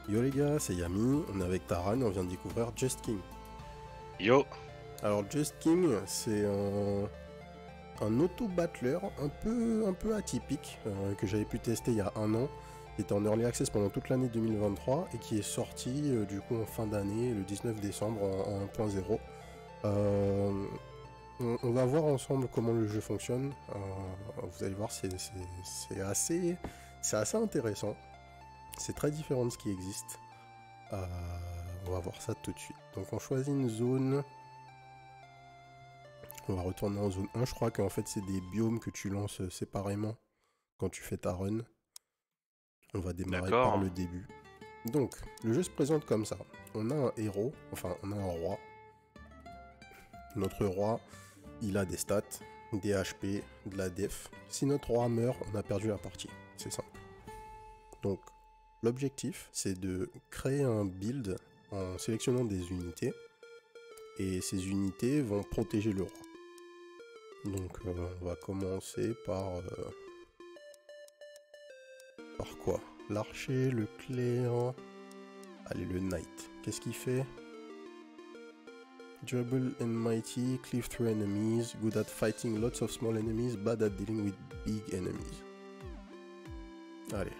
Yo les gars, c'est Yami, on est avec Taran et on vient de découvrir Just King. Yo, Alors Just King, c'est un auto-battler un peu atypique que j'avais pu tester il y a un an, qui était en Early Access pendant toute l'année 2023 et qui est sorti du coup en fin d'année, le 19 décembre en 1.0. On va voir ensemble comment le jeu fonctionne. Vous allez voir, c'est assez intéressant. C'est très différent de ce qui existe. Euh, on va voir ça tout de suite. Donc on choisit une zone. On va retourner en zone 1. Je crois qu'en fait c'est des biomes que tu lances séparément quand tu fais ta run. On va démarrer par d'accord. le début. Donc le jeu se présente comme ça. On a un héros, enfin on a un roi. Notre roi, il a des stats, des HP, de la def. Si notre roi meurt, on a perdu la partie. C'est simple. Donc l'objectif c'est de créer un build en sélectionnant des unités. Et ces unités vont protéger le roi. Donc on va commencer par quoi? L'archer, le clerc... Allez, le knight. Qu'est-ce qu'il fait? Durable and mighty, cleave through enemies, good at fighting lots of small enemies, bad at dealing with big enemies. Allez,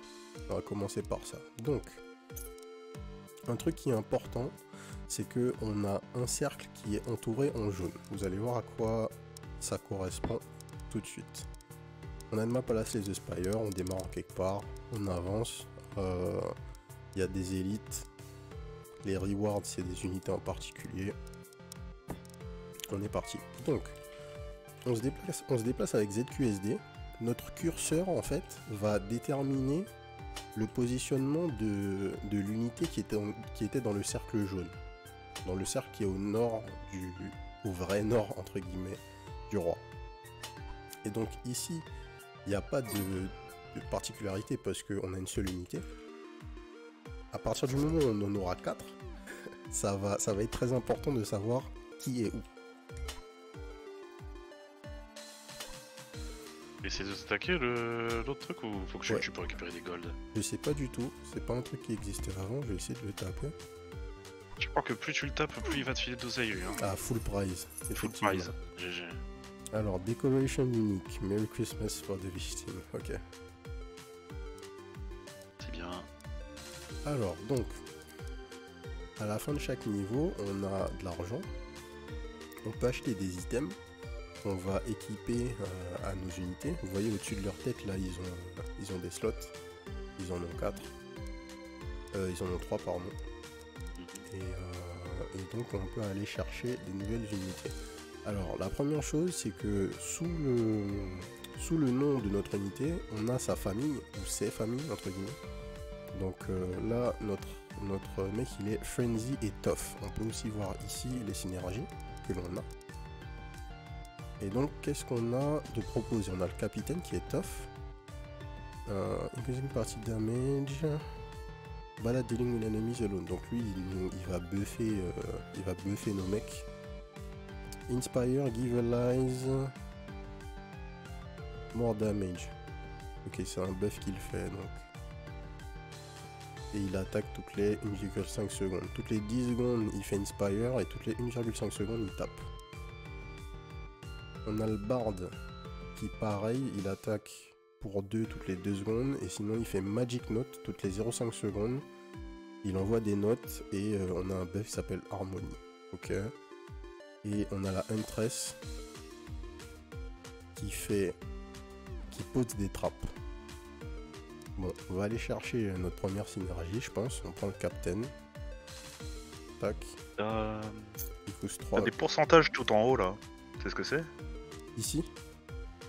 on va commencer par ça. Donc, un truc qui est important, c'est que on a un cercle qui est entouré en jaune. Vous allez voir à quoi ça correspond tout de suite. On a une map à la Slay the Spire, on démarre en quelque part, on avance. Il y a des élites. Les rewards, c'est des unités en particulier. On est parti. Donc, on se déplace avec ZQSD. Notre curseur, en fait, va déterminer le positionnement de l'unité qui était dans le cercle jaune. Dans le cercle qui est au nord au vrai nord, entre guillemets, du roi. Et donc ici, il n'y a pas de particularité parce qu'on a une seule unité. À partir du moment où on en aura 4, ça va être très important de savoir qui est où. Essayer de stacker l'autre truc ou faut que je Ouais, tue pour récupérer des golds? je sais pas du tout, c'est pas un truc qui existait avant, je vais essayer de le taper. Je crois que plus tu le tapes, plus il va te filer d'oseille lui. Hein. Ah, full price, Full effectivement. prize. GG. Alors, decoration unique, Merry Christmas for the victim, ok. C'est bien. Alors, donc, à la fin de chaque niveau, on a de l'argent. On peut acheter des items qu'on va équiper à nos unités. Vous voyez au-dessus de leur tête, là, ils ont des slots. Ils en ont 4. Ils en ont 3, pardon. Et donc, on peut aller chercher des nouvelles unités. Alors, la première chose, c'est que sous le nom de notre unité, on a sa famille, ou ses familles, entre guillemets. Donc là, notre mec, il est Frenzy et Tough. On peut aussi voir ici les synergies que l'on a. Et donc, qu'est-ce qu'on a de proposé? On a le capitaine qui est Tough. Increasing party damage. Bad at dealing with enemies alone. Donc lui, il va buffer nos mecs. Inspire, give allies more damage. Ok, c'est un buff qu'il fait donc. Et il attaque toutes les 1,5 secondes. Toutes les 10 secondes, il fait Inspire et toutes les 1,5 secondes, il tape. On a le Bard qui, pareil, il attaque pour 2 toutes les 2 secondes. Et sinon, il fait Magic Note toutes les 0,5 secondes. Il envoie des notes et on a un buff qui s'appelle Harmony. Ok. Et on a la Huntress qui pose des trappes. Bon, on va aller chercher notre première synergie, je pense. On prend le Captain. Tac. Il coûte 3. T'as des pourcentages tout en haut là. C'est ce que c'est? Ici.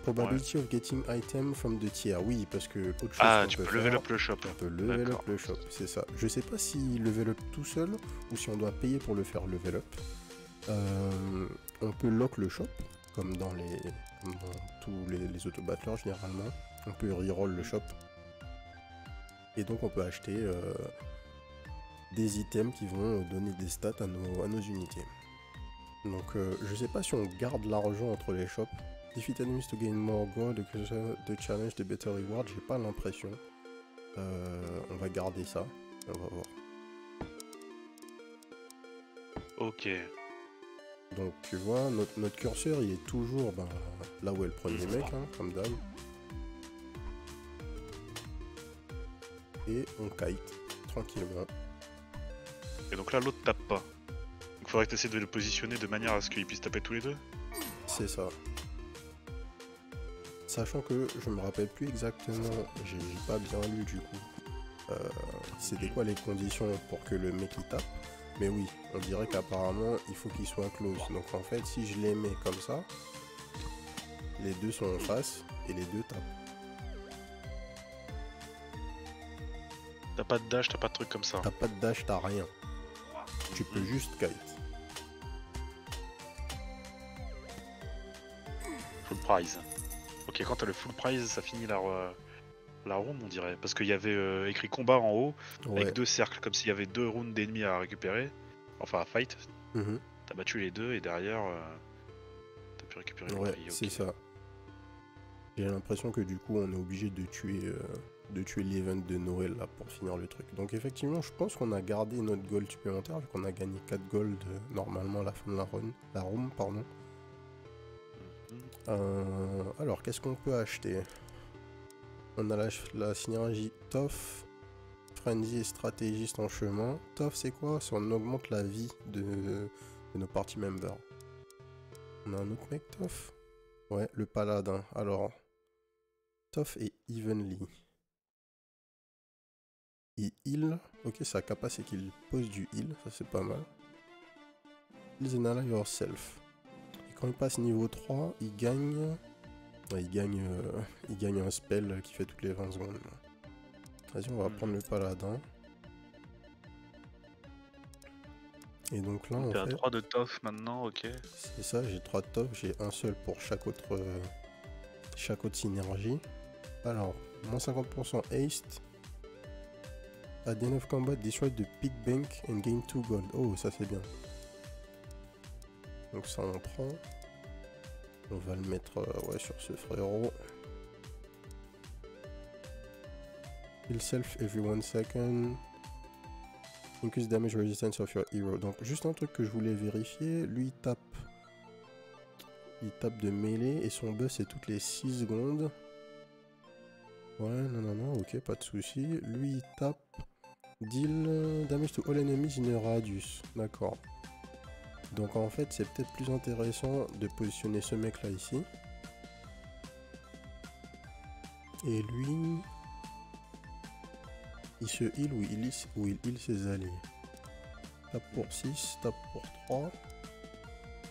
Probability of getting item from the tier. Oui, parce que autre chose Ah, qu'on tu peut peux faire, level up le shop. on peut level up le shop, c'est ça. Je sais pas si level up tout seul ou si on doit payer pour le faire level up. On peut lock le shop, comme dans tous les auto-battlers généralement. On peut reroll le shop. Et donc on peut acheter des items qui vont donner des stats à nos unités. Donc je sais pas si on garde l'argent entre les shops. Defeat enemies to gain more gold, the challenge, the better reward, j'ai pas l'impression. On va garder ça, on va voir. Ok. Donc tu vois, notre curseur il est toujours là où est le premier mec, hein, comme d'hab. Et on kite tranquillement. Et donc là, l'autre tape pas. Donc faudrait que tu essaies de le positionner de manière à ce qu'ils puissent taper tous les deux. C'est ça. Sachant que je me rappelle plus exactement, j'ai pas bien lu du coup, c'était quoi les conditions pour que le mec il tape. Mais oui, on dirait qu'apparemment il faut qu'il soit close. Donc en fait, si je les mets comme ça, les deux sont en face et les deux tapent. T'as pas de dash, t'as pas de truc comme ça. T'as pas de dash, t'as rien. Tu peux juste kite. Full prize. Ok, quand t'as le full prize, ça finit la round, on dirait. Parce qu'il y avait écrit combat en haut, Ouais. avec 2 cercles, comme s'il y avait 2 rounds d'ennemis à récupérer. Enfin, à fight. Mhm. T'as battu les deux et derrière, t'as pu récupérer le Ouais, prix. c'est Ok. ça. J'ai l'impression que du coup on est obligé de tuer l'event de Noël là pour finir le truc. Donc effectivement je pense qu'on a gardé notre gold supplémentaire vu qu'on a gagné 4 gold normalement à la fin de la room pardon. Alors qu'est-ce qu'on peut acheter? On a la synergie Tough, Frenzy et Stratégiste en chemin. Tough c'est quoi? C'est on augmente la vie de nos party members. On a un autre mec Tough? Ouais, le paladin. Alors Tough et Evenly. Il heal. Ok, sa capa c'est qu'il pose du heal, ça c'est pas mal. Heals and ally yourself. Et quand il passe niveau 3, il gagne. Ouais, il gagne un spell qui fait toutes les 20 secondes. Vas-y, on va prendre le paladin. Et donc là, en T'es à fait, 3 de tough maintenant, ok. c'est ça, j'ai 3 de top, j'ai un seul pour chaque autre synergie. Alors, moins 50% haste. At the end of combat, destroy the pig bank and gain 2 gold. Oh, ça c'est bien. Donc ça on prend. On va le mettre ouais, sur ce frérot. Heal self every 1 second. Increase damage resistance of your hero. Donc juste un truc que je voulais vérifier. Lui il tape de mêlée et son buff c'est toutes les 6 secondes. Ouais, non, ok, pas de souci. Lui il tape. Deal damage to all enemies in a radius. D'accord. Donc en fait c'est peut-être plus intéressant de positionner ce mec là ici. Et lui, il se heal ou il heal ses alliés. Tape pour 6, tape pour 3.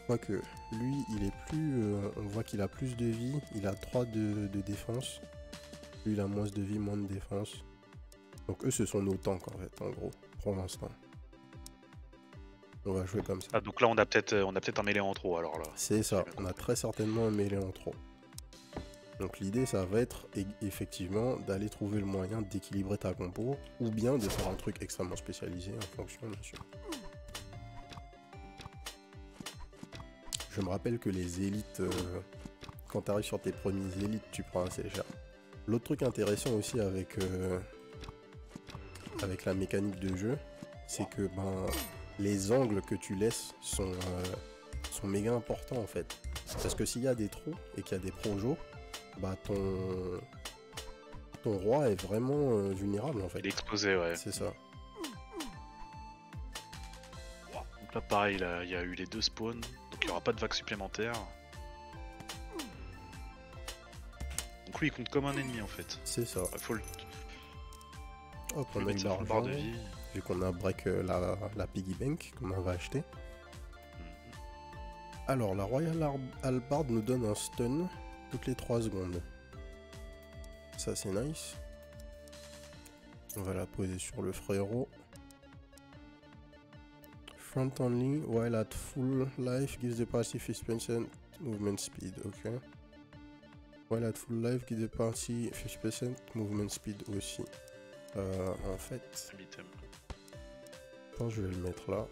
Quoique, lui, il est plus... on voit qu'il a plus de vie. Il a 3 de défense. Lui, il a moins de vie, moins de défense. Donc eux, ce sont nos tanks, en fait, en gros, pour l'instant. On va jouer comme ça. Ah, donc là, on a peut-être un mêlé en trop, alors là. C'est ça, on a très certainement un mêlé en trop. Donc l'idée ça va être effectivement d'aller trouver le moyen d'équilibrer ta compo ou bien de faire un truc extrêmement spécialisé en fonction bien sûr. Je me rappelle que les élites, quand tu arrives sur tes premiers élites tu prends assez cher. L'autre truc intéressant aussi avec la mécanique de jeu, c'est que les angles que tu laisses sont méga importants en fait. Parce que s'il y a des trous et qu'il y a des projos, ton roi est vraiment vulnérable en fait. Il est exposé, ouais. C'est ça. Donc là, pareil, là, il y a eu les 2 spawns, donc il n'y aura pas de vague supplémentaire. Donc lui, il compte comme un ennemi en fait. C'est ça. Faut le... Hop, on a eu l'argent. Vu qu'on a break la piggy bank qu'on avait acheté. Alors, la Royal Halberd nous donne un stun toutes les 3 secondes. Ça, c'est nice. On va la poser sur le frérot. Front only, while at full life, gives the party 50% movement speed. Ok. While at full life, gives the party 50% movement speed aussi. En fait, je pense que je vais le mettre là.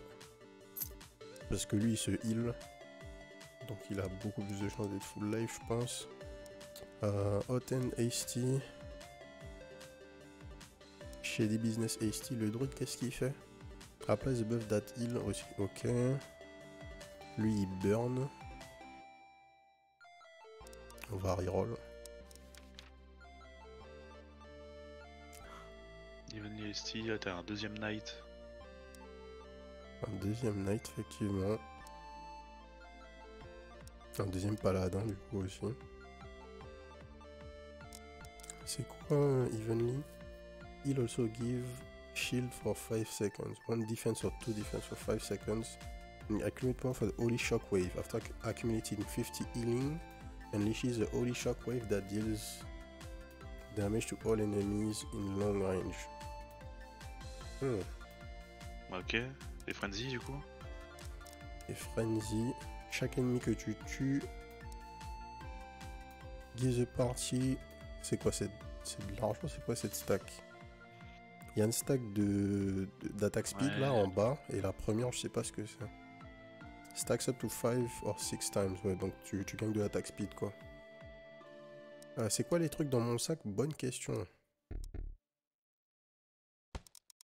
Parce que lui, il se heal. Donc il a beaucoup plus de chances d'être full life, je pense. Hot and Hasty. Shady Business Hasty, le druide, qu'est-ce qu'il fait? Apply the buff that heal aussi. Ok. Lui il burn. On va reroll. Evenly ST, t'as un deuxième night. Un deuxième knight effectivement. Un deuxième paladin du coup aussi. C'est quoi Evenly? He'll also give shield for 5 seconds. 1 defense or 2 defense for 5 seconds. And accumulate power for the Holy Shockwave. After accumulating 50 healing, unleashes the Holy Shockwave that deals damage to all enemies in long range. Ok. Et Frenzy du coup? Et Frenzy, chaque ennemi que tu tues, give the party. C'est quoi c'est de l'argent, c'est quoi cette stack? Il y a une stack d'attaque speed Ouais. là en bas, et la première, je sais pas ce que c'est. Stacks up to 5 or 6 times, ouais, donc tu gagnes de l'attaque speed quoi. C'est quoi les trucs dans mon sac? Bonne question.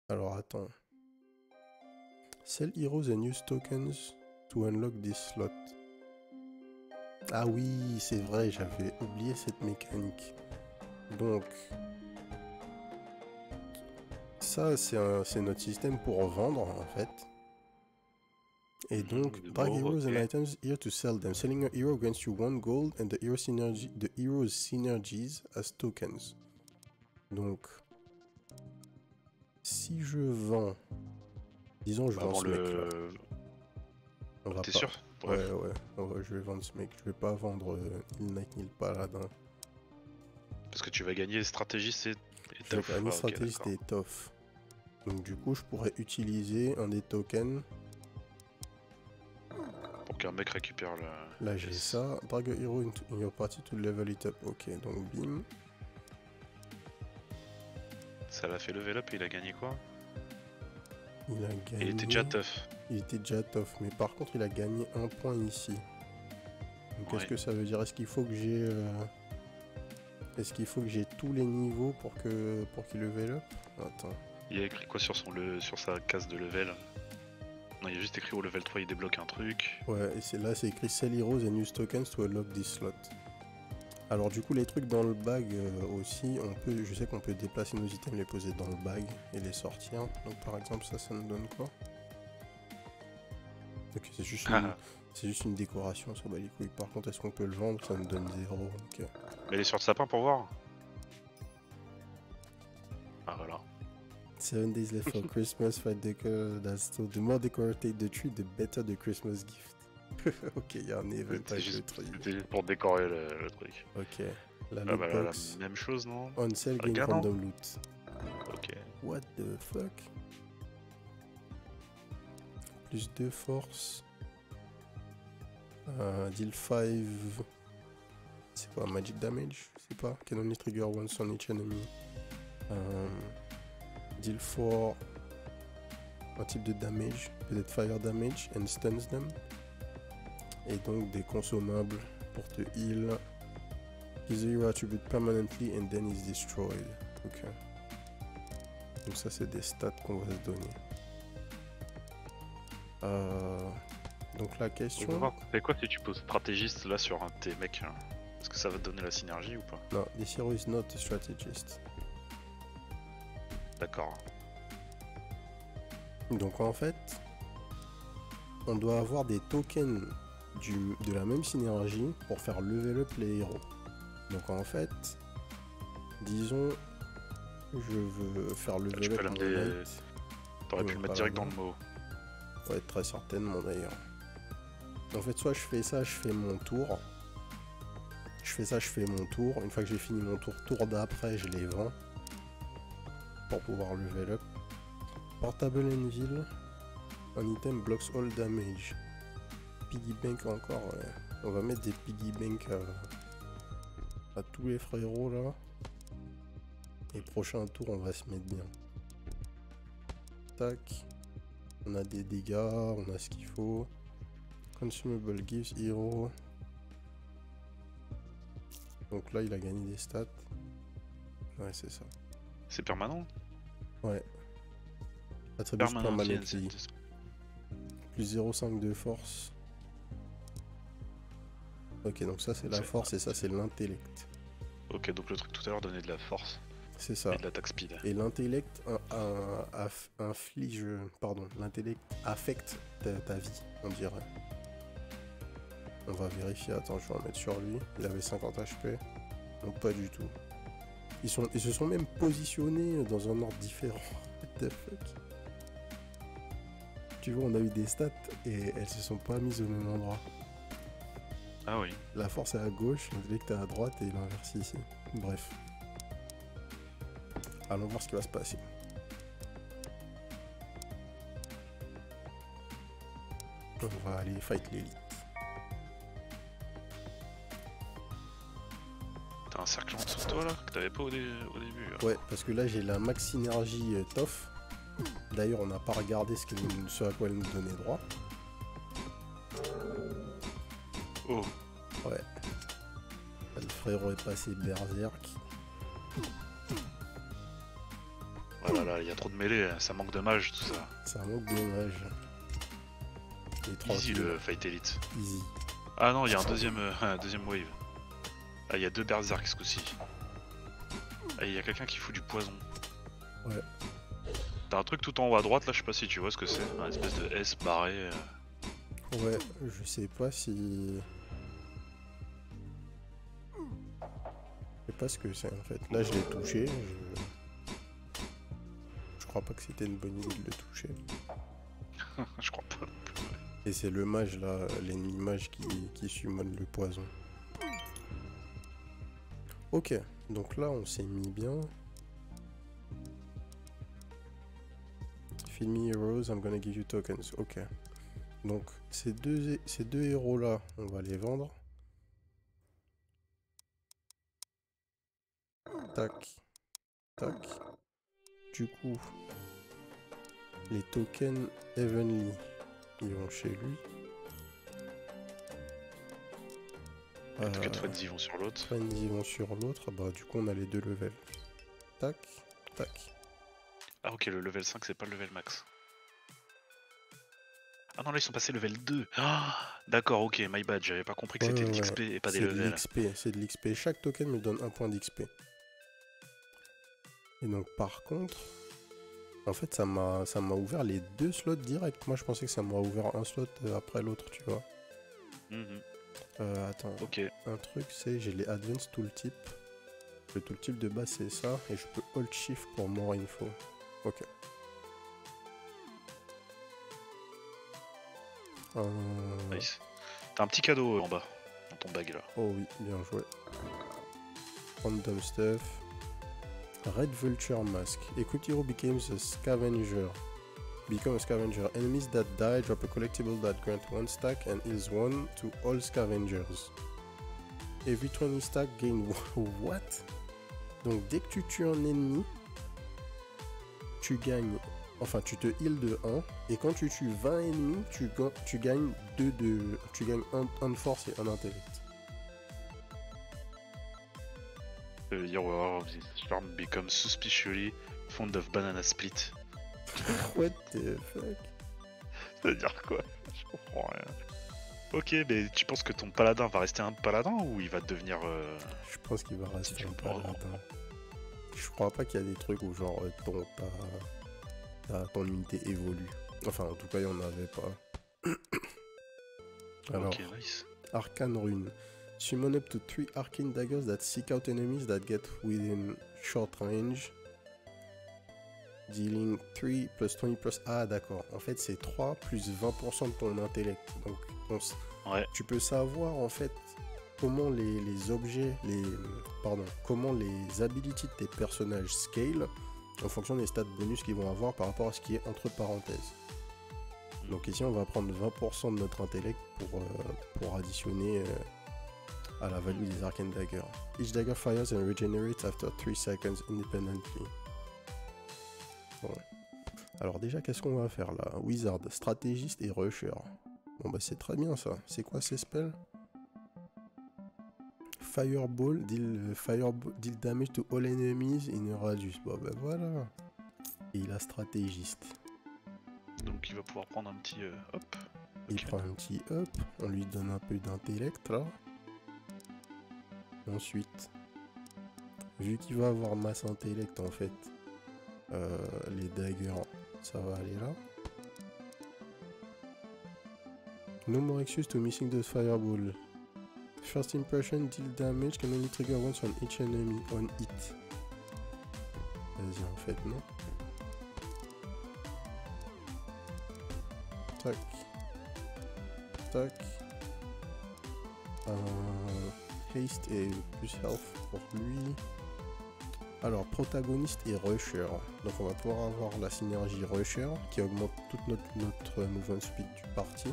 Alors attends. Sell heroes and use tokens to unlock this slot. Ah oui, c'est vrai, j'avais oublié cette mécanique. Donc, ça c'est notre système pour vendre en fait. Et donc, drag heroes and items here to sell them. Selling a hero grants you 1 gold and the hero's synergies as tokens. Donc, si je vends, disons je vends ce mec là. On va T'es pas. sûr? Ouais, je vais vendre ce mec. Je vais pas vendre ni le Knight ni le Paladin. Parce que tu vas gagner stratégiste et Je vais étoffe. gagner Ok, stratégiste d'accord. et étoffe. Donc du coup, je pourrais utiliser un des tokens. Pour qu'un mec récupère le... Là, j'ai ça. Drag a hero in your party to level it up. Ok, donc bim. Ça l'a fait level up et il a gagné quoi? Il a gagné... Il était déjà tough. Il était déjà tough, mais par contre, il a gagné un point ici. Donc qu'est-ce que ça veut dire? Est-ce qu'il faut que j'ai... Est-ce qu'il faut que j'ai tous les niveaux pour qu'il level up? Attends. Il a écrit quoi sur sa case de level? Non, il y a juste écrit au level 3 il débloque un truc. Ouais, et là c'est écrit Sell Heroes and use tokens to unlock this slot. Alors du coup les trucs dans le bag aussi, je sais qu'on peut déplacer nos items, les poser dans le bag et les sortir. Donc par exemple ça nous donne quoi? Ok, c'est juste une décoration, ça bat les couilles. Par contre est-ce qu'on peut le vendre? Ça me donne 0. Okay. Mais elle est sur le sapin pour voir. Ah voilà. 7 days left for Christmas, fight decor, that's so the more decorated the tree, the better the Christmas gift. Ok, il y a un event avec le tree. C'était juste pour décorer le truc. Ok, la Ah loot bah box. la même chose non? On sell gain Regarde, random loot. Ok. What the fuck? Plus 2 force. Deal 5. C'est quoi? Magic damage? Je sais pas. Can only trigger once on each enemy. Deal 4. Un type de damage. Peut-être fire damage and stuns them. Et donc des consommables pour te heal. Gives the hero attribute permanently and then is destroyed. Ok. Donc ça c'est des stats qu'on va se donner. Donc la question... C'est quoi si tu poses stratégiste là sur un de tes mecs là? Est-ce que ça va te donner la synergie ou pas? Non, this hero is not a strategist. D'accord. Donc en fait, on doit avoir des tokens de la même synergie pour faire level up les héros. Donc en fait, disons, je veux faire level up mon knight. T'aurais pu le mettre direct dans le mot. Ouais, très certainement d'ailleurs. En fait, soit je fais ça, je fais mon tour. Je fais ça, je fais mon tour. Une fois que j'ai fini mon tour d'après, je les vends. Pour pouvoir level up. Portable Anvil. Un item blocks all damage. Piggy bank encore, ouais. On va mettre des piggy bank à tous les frérots là. Et prochain tour, on va se mettre bien. Tac. On a des dégâts, on a ce qu'il faut. Consumable gives hero. Donc là, il a gagné des stats. Ouais, c'est ça. C'est permanent? Ouais. Attribut Permanently permanently. Plus 0,5 de force. Ok, donc ça c'est la force et ça c'est l'intellect. Ok, donc le truc tout à l'heure donnait de la force C'est ça. et de l'attaque speed. Et l'intellect inflige... Pardon, l'intellect affecte ta vie, on dirait. On va vérifier, attends, je vais en mettre sur lui. Il avait 50 HP. Non, pas du tout. Ils se sont même positionnés dans un ordre différent. What the fuck? Tu vois, on a eu des stats et elles se sont pas mises au même endroit. Ah oui. La force est à gauche, l'intellect est à droite et l'inverse ici. Bref. Allons voir ce qui va se passer. On va aller fight l'élite. T'as un cercle en dessous de toi là que t'avais pas au début. Là. Ouais, parce que là j'ai la max synergie TOF. D'ailleurs, on n'a pas regardé ce à quoi elle nous donnait droit. Oh. Ouais. Le frérot est passé berserk. Voilà, là, il y a trop de mêlées, ça manque de mages tout ça. Ça manque de mage. Et Easy tranquille. le fight elite. Easy. Ah non, il y a un deuxième wave. Ah, il y a 2 berserk ce coup-ci. Ah, il y a quelqu'un qui fout du poison. Ouais. T'as un truc tout en haut à droite là, je sais pas si tu vois ce que c'est. Un espèce de S barré. Ouais, je sais pas si... Je sais pas ce que c'est en fait. Là je l'ai touché. Je crois pas que c'était une bonne idée de le toucher. Je crois pas. Et c'est le mage là, l'ennemi mage qui summon le poison. Ok, donc là on s'est mis bien. Feed me heroes, I'm gonna give you tokens. Ok. Donc ces deux héros là, on va les vendre. Tac. Tac. Du coup, les tokens Heavenly, ils vont chez lui. Les tokens Frenzy vont sur l'autre. Frenzy vont sur l'autre. Bah du coup on a les deux levels. Tac. Tac. Ah ok, le level 5 c'est pas le level max. Ah non là ils sont passés level 2. Ah, d'accord, ok, my bad, j'avais pas compris que c'était de l'XP et pas des levels. C'est de l'XP, chaque token me donne un point d'XP. Et donc par contre, en fait ça m'a ouvert les deux slots direct. Moi je pensais que ça m'aurait ouvert un slot après l'autre, tu vois. Attends, ok. Un truc c'est, j'ai les Advanced Tooltip. Le tooltip de base c'est ça, et je peux Alt Shift pour more info. Ok. Nice. T'as un petit cadeau en bas, dans ton bag là. Oh oui, bien joué. Random stuff. Red Vulture Mask. Equipped hero becomes a scavenger. Become a scavenger. Enemies that die drop a collectible that grant 1 stack and heals 1 to all scavengers. Every 20 stack gain... What? Donc dès que tu tues un ennemi, tu gagnes... Enfin, tu te heal de 1, et quand tu tues 20 ennemis, tu gagnes 2 de... Tu gagnes 1 de force et 1 d'intellect. The hero of this storm becomes suspiciously fond of banana split. What the fuck? Ça veut dire quoi? Je comprends rien. Ok, mais tu penses que ton paladin va rester un paladin ou il va devenir... Je pense qu'il va rester un paladin. Je crois pas qu'il y a des trucs où genre ton unité évolue. Enfin, en tout cas, il n'y en avait pas. Alors, ok, nice. Arcane Rune. Summon up to 3 arcane daggers that seek out enemies that get within short range. Dealing 3 plus 20 plus... Ah d'accord, en fait c'est 3 plus 20% de ton intellect. Donc ouais. Tu peux savoir en fait comment les objets, comment les abilities de tes personnages scale en fonction des stats bonus qu'ils vont avoir par rapport à ce qui est entre parenthèses. Donc ici on va prendre 20% de notre intellect pour additionner à la value des arcane daggers. Each dagger fires and regenerates after 3 seconds independently. Bon. Alors déjà qu'est-ce qu'on va faire là? Wizard, stratégiste et rusher. Bon bah c'est très bien ça. C'est quoi ces spells? Fireball, deal damage to all enemies in a radius. Bon bah voilà. Et il a stratégiste. Donc il va pouvoir prendre un petit hop. Il Ok. prend un petit up, on lui donne un peu d'intellect là. Ensuite, vu qu'il va avoir masse intellect en fait, les daggers, ça va aller là. No more excuse to missing the fireball. First impression deal damage can only trigger once on each enemy on hit. Vas-y en fait non. Tac. Tac. Haste et plus health pour lui. Alors protagoniste et rusher. Donc on va pouvoir avoir la synergie rusher qui augmente toute notre movement speed du parti.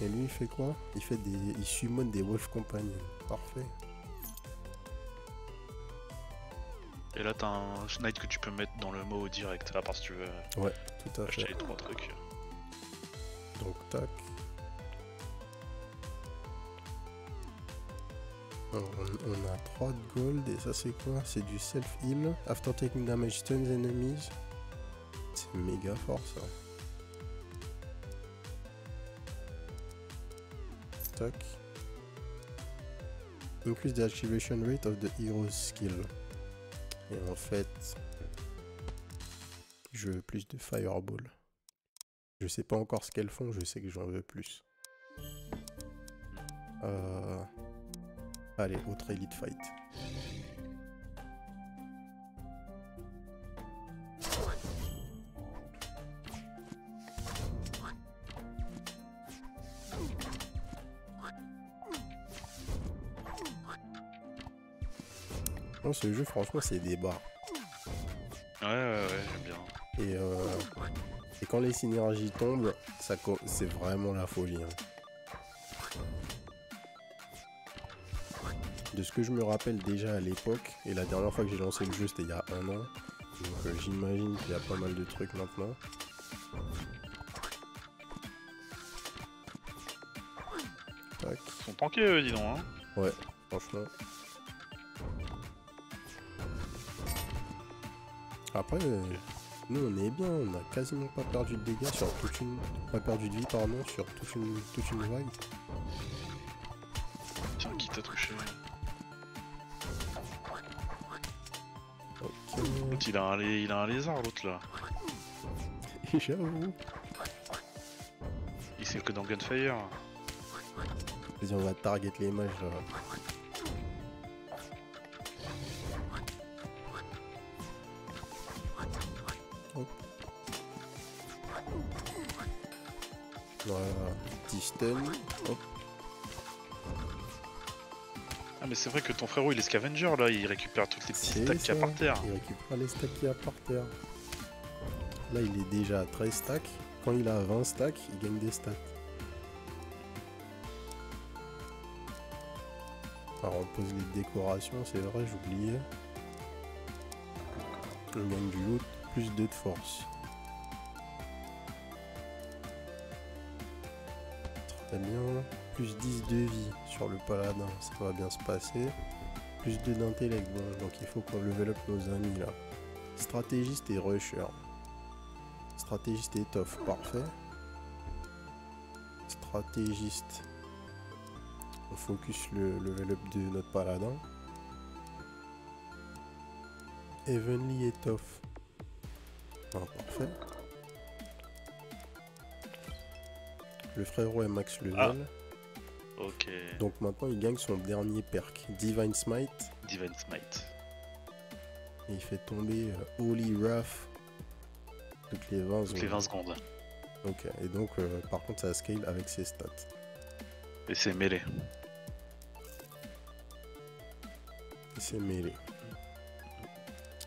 Et lui il fait quoi? Il summon des wolf companions. Parfait. Et là t'as un Knight que tu peux mettre dans le mot direct, à part si tu veux Ouais, tout à acheter fait. les 3 trucs. Donc tac. Alors, on a 3 de gold et ça c'est quoi? C'est du self-heal. After taking damage stuns enemies. C'est méga fort ça. Tac. Increase the activation rate of the hero's skill. Et en fait, je veux plus de fireball. Je sais pas encore ce qu'elles font, je sais que j'en veux plus. Allez, autre Elite Fight. Non, ce jeu, franchement, c'est des barres. Ouais, j'aime bien. Et quand les synergies tombent, c'est vraiment la folie. Hein. De ce que je me rappelle déjà à l'époque, et la dernière fois que j'ai lancé le jeu c'était il y a 1 an, donc j'imagine qu'il y a pas mal de trucs maintenant. Tac. Ils sont tankés eux, dis donc. Hein. Ouais, franchement. Après, nous on est bien, on a quasiment pas perdu de dégâts sur toute une... Pas perdu de vie, pardon, sur toute une vague. Tiens, qui t'a touché? Ok. L'autre, il a un lézard, l'autre là. J'avoue. Il sait que dans Gunfire. Vas-y, on va target les mages là. Hop. Voilà, petit stun. Hop. Ah mais c'est vrai que ton frérot il est scavenger là, il récupère toutes les petites C'est stacks qu'il y a ça. par terre. Il récupère les stacks qu'il y a par terre. Là, il est déjà à 13 stacks. Quand il a 20 stacks, il gagne des stats. Alors, on pose les décorations, c'est vrai, j'oubliais. On gagne du loot, plus 2 de force. Très bien. Plus 10 de vie sur le paladin, ça va bien se passer. Plus 2 d'intellect, bon, donc il faut qu'on level up nos amis là. Stratégiste et rusher. Stratégiste et tough, parfait. Stratégiste. On focus le level up de notre paladin. Evenly et tough. Ah, parfait. Le frérot est max level. Ok. Donc maintenant il gagne son dernier perk. Divine Smite. Divine Smite. Et il fait tomber Holy Wrath toutes les 20 secondes. Toutes les 20 secondes. Ok, et donc par contre ça scale avec ses stats. Et c'est mêlé. Et c'est mêlé.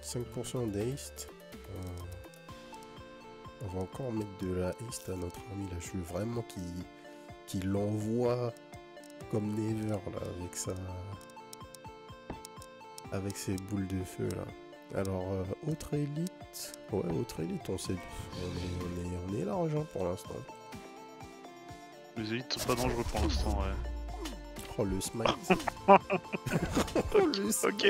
5% d'haste. On va encore mettre de la haste à notre ami là. Je veux vraiment qu'il l'envoie comme Never là avec ses boules de feu là. Alors autre élite. Ouais, autre élite, on est large hein, pour l'instant. Les élites sont pas dangereux pour l'instant, ouais. Oh le smite. Oh le smite. Ok.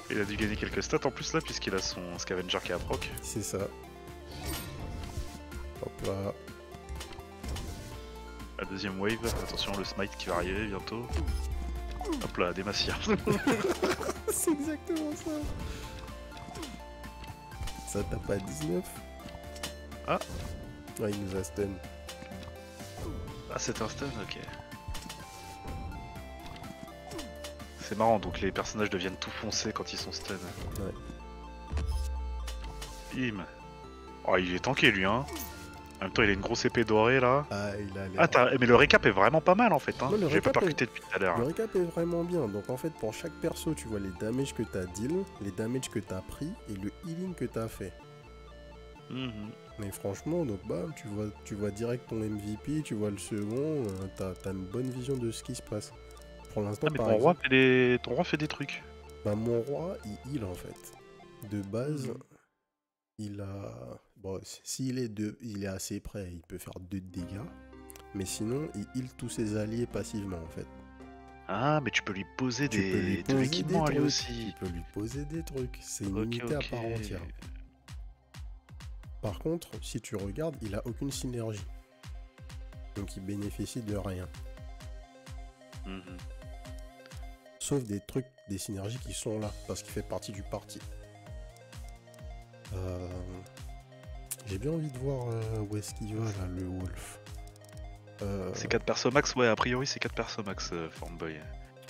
Il a dû gagner quelques stats en plus là, puisqu'il a son scavenger qui a proc. C'est ça. Hop là. La deuxième wave, attention le smite qui va arriver bientôt. Hop là, des massières. C'est exactement ça. Ça tape à 19. Ah. Ouais, il nous a stun. Ah, c'est un stun, ok. C'est marrant, donc les personnages deviennent tout foncés quand ils sont stun. Ouais. Bim. Oh, il est tanké lui, hein. En même temps, il a une grosse épée dorée là. Ah, il a l'air. Ah, mais le récap est vraiment pas mal en fait. Hein. Ouais, le J'ai pas récap percuté depuis tout à l'heure. Le récap est vraiment bien. Donc en fait, pour chaque perso, tu vois les damages que t'as deal, les damages que t'as pris et le healing que t'as fait. Mais franchement, donc bam, tu vois direct ton MVP, tu vois le second, t'as une bonne vision de ce qui se passe. Pour l'instant, Ah, mais par ton exemple, roi fait des trucs. bah, mon roi, il heal en fait. De base, il a... Bon, s'il est, il est assez près, il peut faire 2 de dégâts. Mais sinon, il heal tous ses alliés passivement en fait. Ah, mais tu peux lui poser Tu peux lui de poser l'équipement à des lui trucs. aussi. Tu peux lui poser des trucs. C'est une Ok, unité à ok. part entière. Par contre, si tu regardes, il a aucune synergie. Donc il bénéficie de rien. Sauf des trucs, des synergies qui sont là, parce qu'il fait partie du parti. J'ai bien envie de voir où est-ce qu'il va là, le Wolf. C'est 4 persos max, ouais, a priori c'est 4 persos max, Formboy.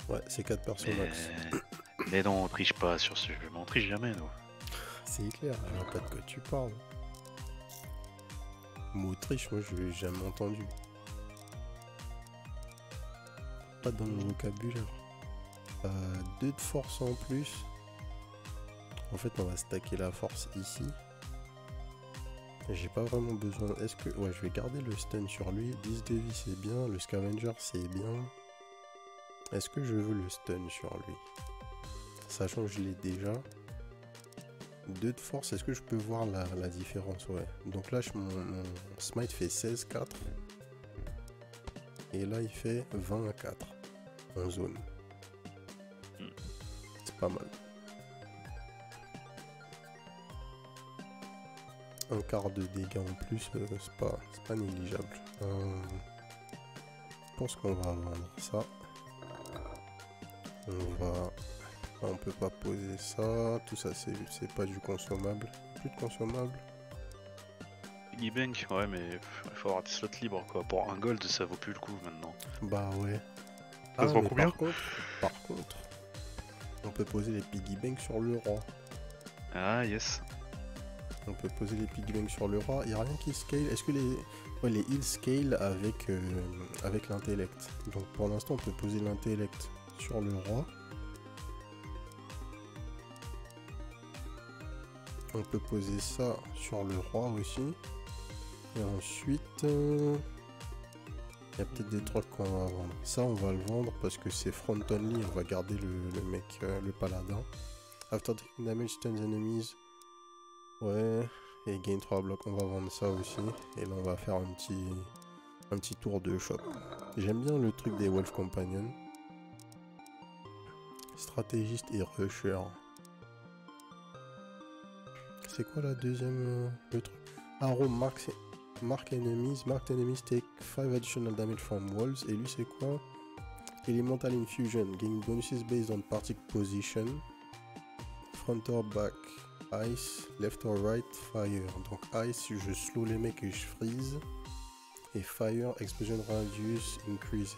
Ouais, c'est 4 persos max. Mais non, on triche pas sur ce jeu, on triche jamais, nous. C'est clair, je vois pas de quoi tu parles. Mot triche, moi je l'ai jamais entendu. Pas dans mon vocabulaire. 2 de force en plus. En fait, on va stacker la force ici. J'ai pas vraiment besoin. Est-ce que. Ouais, je vais garder le stun sur lui. 10 de vie, c'est bien. Le scavenger, c'est bien. Est-ce que je veux le stun sur lui? Sachant que je l'ai déjà. 2 de force, est-ce que je peux voir la différence? Ouais. Donc là, mon smite fait 16-4. Et là, il fait 20 à 4 en zone. C'est pas mal. Un quart de dégâts en plus, c'est pas négligeable. Je pense qu'on va vendre ça. On peut pas poser ça. Tout ça, c'est pas du consommable. Plus de consommable. Piggy Bank, ouais, mais il faut avoir des slots libres quoi. Pour un gold, ça vaut plus le coup maintenant. Bah ouais. Ça se vend mais combien? par contre, on peut poser les piggy banks sur le roi. Ah, yes. On peut poser les piggy banks sur le roi. Il n'y a rien qui scale. Est-ce que les heals scale avec l'intellect? Donc pour l'instant, on peut poser l'intellect sur le roi. On peut poser ça sur le roi aussi. Et ensuite, il y a peut-être des trucs qu'on va vendre. Ça, on va le vendre parce que c'est front only. On va garder le mec, le paladin. After taking damage, stuns enemies. Ouais. Et gain 3 blocs. On va vendre ça aussi. Et là, on va faire un petit tour de shop. J'aime bien le truc des Wolf Companions. Stratégiste et rusher. C'est quoi la deuxième le truc? Arrow mark enemies. Marked enemies take 5 additional damage from walls. Et lui c'est quoi? Elemental infusion. Gain bonuses based on party position. Front or back. Ice. Left or right. Fire. Donc ice, je slow les mecs et je freeze. Et fire, explosion radius increases.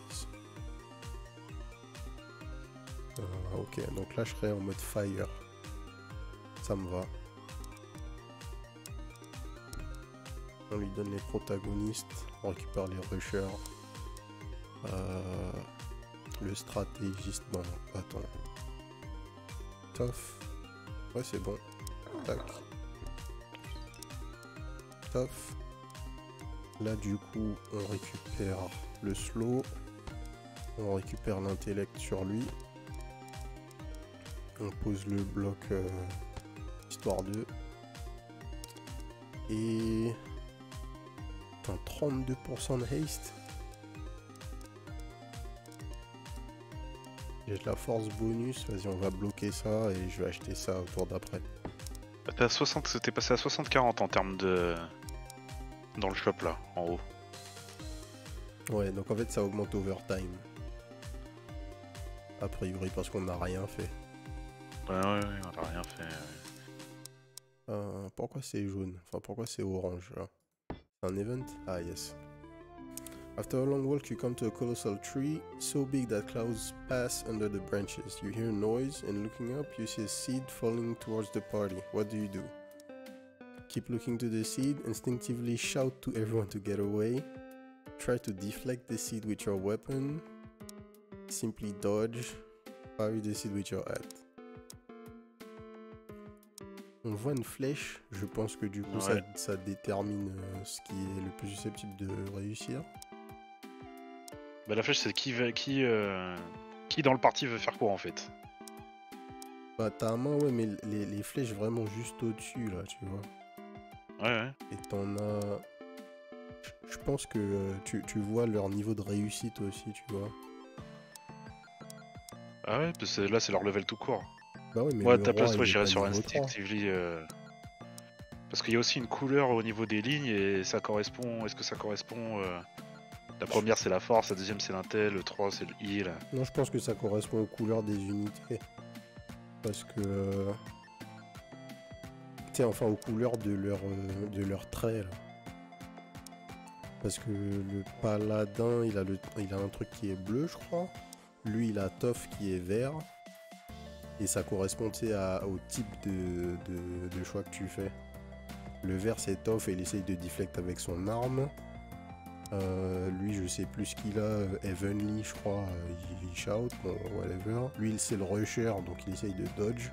Ok, donc là je serai en mode fire. Ça me va. On lui donne les protagonistes, on récupère les rushers. Le stratégiste, non, attends. Tough. Ouais, c'est bon. Tac. Tough. Là, du coup, on récupère le slow. On récupère l'intellect sur lui. On pose le bloc histoire 2. Et... 32% de haste. J'ai de la force bonus, vas-y on va bloquer ça et je vais acheter ça au tour d'après. T'es passé à 60-40 en termes de... Dans le shop là, en haut. Ouais, donc en fait ça augmente overtime. A priori parce qu'on n'a rien fait. Ouais, on a rien fait. Pourquoi c'est jaune? Enfin pourquoi c'est orange là? Un event? Ah yes. After a long walk, you come to a colossal tree, so big that clouds pass under the branches. You hear a noise, and looking up, you see a seed falling towards the party. What do you do? Keep looking to the seed, instinctively shout to everyone to get away. Try to deflect the seed with your weapon. Simply dodge. Parry the seed with your hat. On voit une flèche, je pense que du coup Ouais. ça détermine ce qui est le plus susceptible de réussir. Bah la flèche c'est qui dans le parti veut faire quoi en fait. Bah ta main ouais mais les flèches vraiment juste au-dessus là tu vois. Ouais. Et t'en as... Je pense que tu vois leur niveau de réussite aussi tu vois. Ah ouais, parce que là c'est leur level tout court. Bah ouais mais Moi à le ta roi place, il ouais, est j'irais pas sur niveau 3. Instinctively. Parce qu'il y a aussi une couleur au niveau des lignes et ça correspond. Est-ce que ça correspond La première c'est la force, la deuxième c'est l'intel, le 3 c'est le heal. Non je pense que ça correspond aux couleurs des unités. Parce que... tu sais enfin aux couleurs de leur trait là. Parce que le paladin il a un truc qui est bleu je crois. Lui il a Toph qui est vert. Et ça correspond au type de choix que tu fais. Le vert c'est Toph et il essaye de deflect avec son arme. Lui je sais plus ce qu'il a, Heavenly je crois, il shout, bon whatever. Lui c'est le rusher donc il essaye de dodge.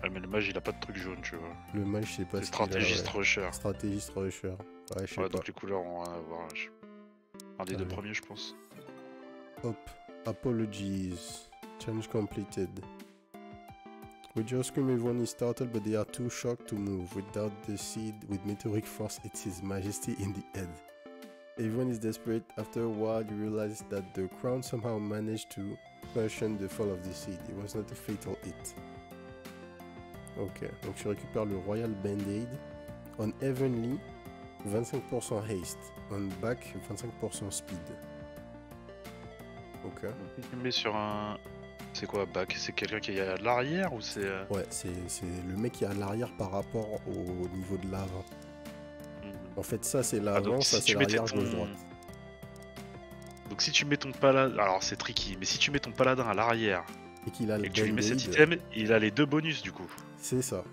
Ouais, mais le mage il a pas de truc jaune, tu vois. Le mage je sais pas C'est ce qu'il a. stratégiste rusher. Stratégiste rusher. Ouais je sais Ouais, pas. donc les couleurs ont rien à voir. Un des deux premiers, je pense. Hop. Apologies. Challenge completed. With your scream, everyone is startled, but they are too shocked to move. Without the seed, with meteoric force, it's His Majesty in the head. Everyone is desperate. After a while, you realize that the crown somehow managed to cushion the fall of the seed. It was not a fatal hit. Ok, donc tu récupères le Royal Band-Aid. On Heavenly, 25% haste. On back, 25% speed. Ok. Donc, si tu me mets sur un. C'est quoi, back? C'est quelqu'un qui est à l'arrière ou c'est. Ouais, c'est le mec qui est à l'arrière par rapport au niveau de l'avant. En fait, ça c'est l'avant, donc, ça si c'est tu mettais l'arrière, gauche-droite. Donc si tu mets ton paladin, alors c'est tricky, mais si tu mets ton paladin à l'arrière Et qu'il a le et que tu lui mets cet Band-Aid, item, il a les deux bonus du coup. c'est ça.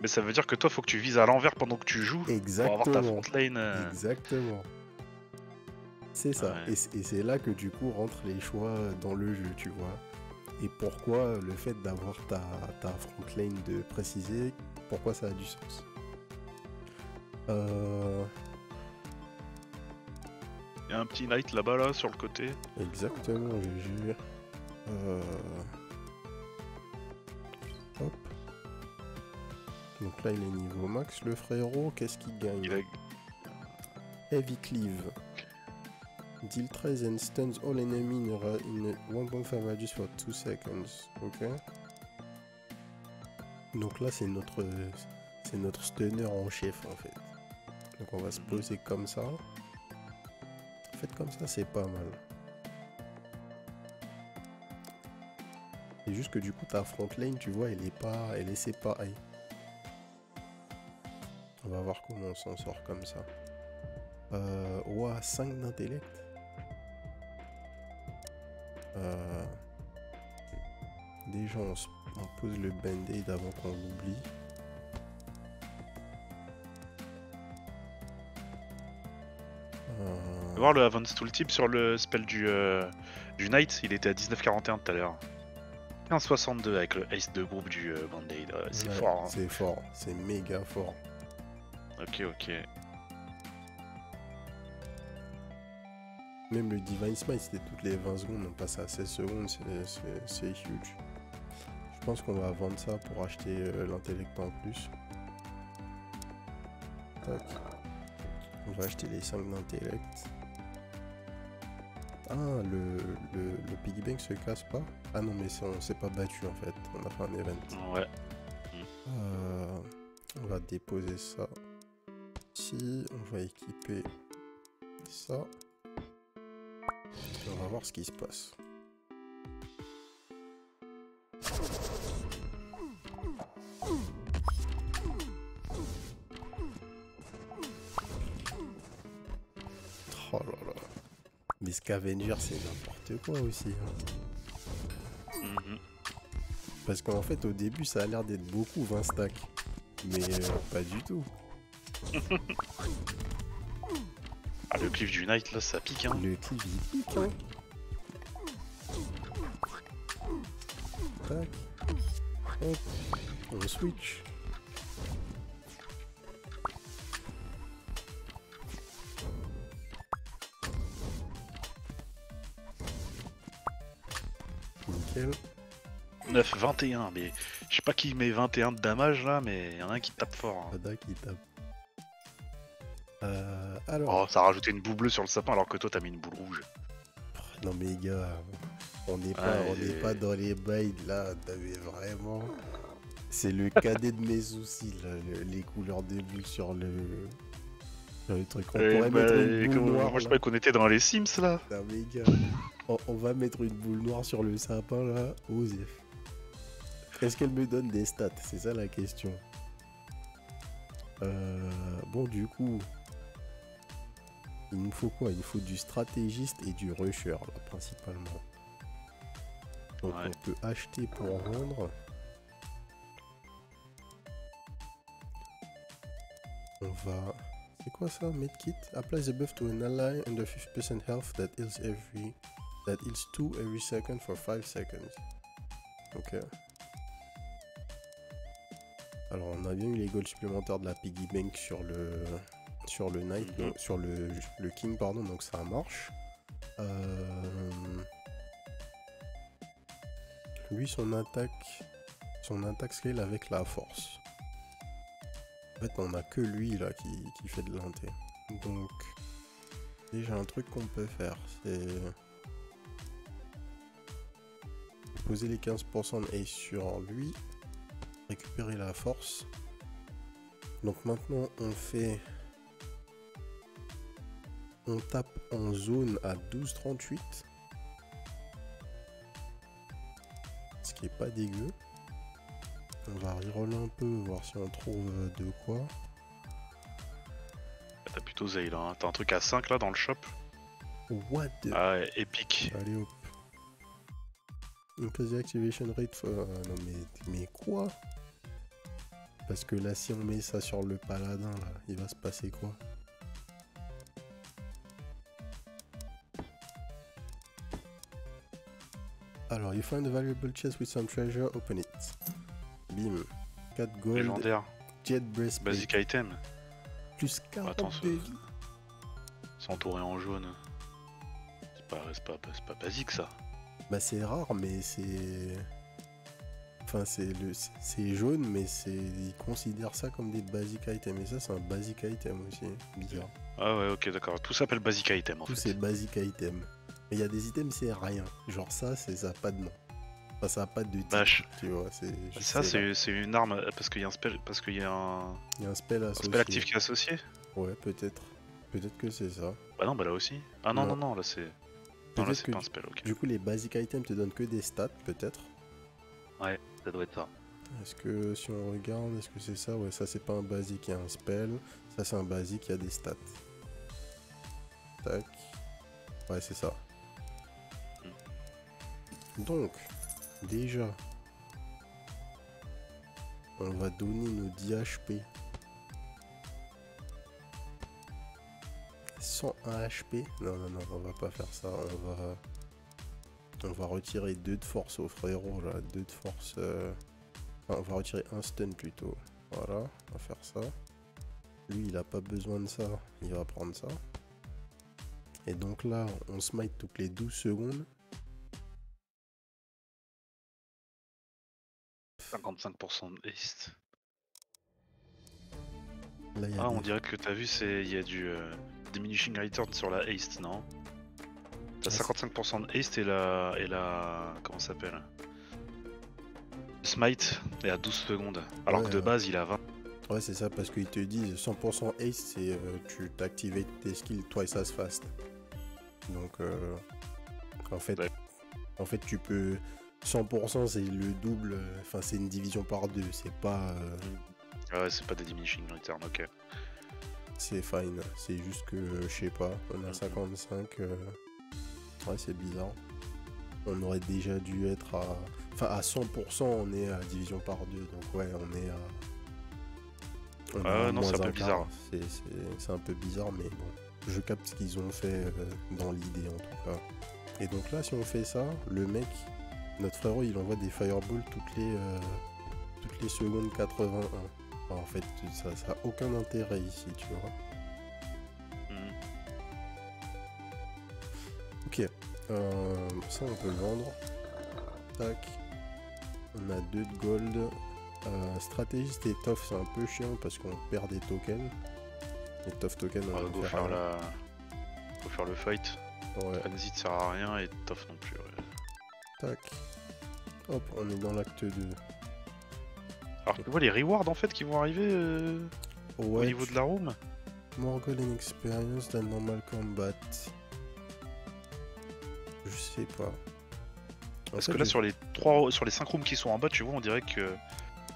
Mais ça veut dire que toi, faut que tu vises à l'envers pendant que tu joues pour avoir ta Exactement. front lane. Exactement. C'est ça. Ouais. Et c'est là que du coup rentrent les choix dans le jeu, tu vois. Et pourquoi le fait d'avoir ta front lane de préciser, pourquoi ça a du sens. Il y a un petit knight là-bas, là, sur le côté. Exactement, GG. Hop. Donc là, il est niveau max, le frérot. Qu'est-ce qu'il gagne? Il a... Heavy Cleave. Deal 13 and stuns all enemy in 1.5 radius for 2 seconds. Ok. Donc là, c'est notre stunner en chef, en fait. Donc on va se poser comme ça. En fait, comme ça, c'est pas mal. C'est juste que du coup, ta front lane, tu vois, elle est séparée. On va voir comment on s'en sort comme ça. Ouah, 5 d'intellect. Déjà, on pose le band-aid avant qu'on l'oublie. On va voir le Advanced Tooltip sur le spell du Knight, il était à 19,41 tout à l'heure. 15,62 avec le ace de groupe du Band-Aid, c'est Ouais, fort. Hein. C'est fort, c'est méga fort. Ok. Même le Divine Smite, c'était toutes les 20 secondes, on passe à 16 secondes, c'est huge. Je pense qu'on va vendre ça pour acheter l'intellect en plus. Tac. On va acheter les 5 d'intellect. Ah, le piggy bank se casse pas? Ah non, mais on s'est pas battu en fait. On a fait un event. Ouais. On va déposer ça ici. On va équiper ça. Et on va voir ce qui se passe. Oh là là. Mais Scavenger, c'est n'importe quoi aussi. Hein. Mhm. Parce qu'en fait, au début, ça a l'air d'être beaucoup 20 stacks. Mais pas du tout. Ah, le cliff du Night, là, ça pique, hein. Le cliff, il pique, hein. Tac. Hop. On switch. Nickel. 9, 21, mais je sais pas qui met 21 de damage là, mais il y en a un qui tape fort. Hein. Ada qui tape. Alors. Oh, ça a rajouté une boule bleue sur le sapin alors que toi t'as mis une boule rouge. Non mais gars, on n'est pas dans les bails là, mais vraiment. C'est le cadet de mes soucis là, les couleurs des boules sur le truc. On pourrait mettre une boule noire. Moi je croyais qu'on était dans les Sims là. Non mais gars, on va mettre une boule noire sur le sapin là, Osef. Est-ce qu'elle me donne des stats? C'est ça la question. Bon du coup, il nous faut quoi? Il nous faut du stratégiste et du rusher là, principalement. Donc Ouais. on peut acheter pour vendre. On va... C'est quoi ça? Medkit? Apply the buff to an ally under 50% health that heals 2 every second for 5 seconds. Ok. Alors on a bien eu les goals supplémentaires de la piggy bank sur le knight, donc, sur le king pardon, donc ça marche. Lui son attaque scale avec la force. En fait on a que lui là qui fait de l'inté. Donc déjà un truc qu'on peut faire c'est poser les 15% de haste sur lui, récupérer la force. Donc maintenant on tape en zone à 12,38, ce qui est pas dégueu. On va reroller un peu, voir si on trouve de quoi. T'as plutôt Zay là, hein. T'as un truc à 5 là dans le shop. What the... Ah ouais, épique. Allez hop. Increase the activation rate for... non mais quoi? Parce que là si on met ça sur le paladin là, il va se passer quoi? Alors, you find a valuable chest with some treasure, open it. Bim. 4 gold. Légendaire. Jet breastplate. Basic item. Plus 40 Attends, de vie. C'est entouré en jaune. C'est pas basique ça. Bah c'est rare mais c'est... Enfin c'est jaune mais ils considèrent ça comme des basic items. Et ça c'est un basic item aussi. Bizarre. Ah ouais, ok, d'accord. Tout s'appelle basic item en Tous fait. c'est basic item. Mais il y a des items c'est rien. Genre ça a pas de nom. Enfin ça a pas de titre. Vache. Tu vois, Ça c'est une arme parce qu'il y a un spell, parce qu'il y a Il y a un spell un associé. spell actif qui est associé. Ouais peut-être. Peut-être que c'est ça. Bah non, bah là aussi. Ah non, Non. non, là c'est... Non, là Peut-être c'est que pas un spell, ok. Du coup les basic items te donnent que des stats peut-être. Ouais, ça doit être ça. Est-ce que si on regarde, est-ce que c'est ça? Ouais, ça c'est pas un basique, il y a un spell. Ça c'est un basique, il y a des stats. Tac. Ouais, c'est ça. Donc, déjà, on va donner nos 10 HP. 101 HP. Non, non, non, on va pas faire ça. On va retirer 2 de force au frérot là. 2 de force. Enfin, on va retirer un stun plutôt. Voilà, on va faire ça. Lui, il a pas besoin de ça. Il va prendre ça. Et donc là, on smite toutes les 12 secondes. 55% de haste. Là, il y a Ah, des... on dirait que t'as vu, il y a du diminishing return sur la haste, non? T'as 55% de haste et la comment ça s'appelle? Smite est à 12 secondes. Alors que de base il a 20. Ouais, c'est ça, parce qu'ils te disent 100% haste, c'est tu t'actives tes skills twice as fast. Donc, en fait, Ouais. tu peux. 100% c'est le double, enfin, c'est une division par deux, c'est pas. Ah ouais, c'est pas des diminishing return, ok. C'est fine, c'est juste que, je sais pas, on a 55. Ouais, c'est bizarre. On aurait déjà dû être à. Enfin, à 100%, on est à division par deux, donc ouais, on est à. Non, c'est un peu bizarre. C'est un peu bizarre, mais bon, je capte ce qu'ils ont fait dans l'idée en tout cas. Et donc là, si on fait ça, le mec, notre frérot, il envoie des fireballs toutes les secondes 81. Alors, en fait, ça a aucun intérêt ici, tu vois. Ok, ça on peut le vendre. Tac, on a 2 de gold. Stratégiste et tough, c'est un peu chiant parce qu'on perd des tokens. Les tough tokens, on va Go faire rien. Faut faire le fight. Ouais. Transit sert à rien et tough non plus. Ouais. Tac. Hop, on est dans l'acte 2. Alors tu vois les rewards en fait qui vont arriver au niveau de la room. More gold and experience than normal combat. Je sais pas. Parce que là sur les 5 rooms qui sont en bas, tu vois, on dirait que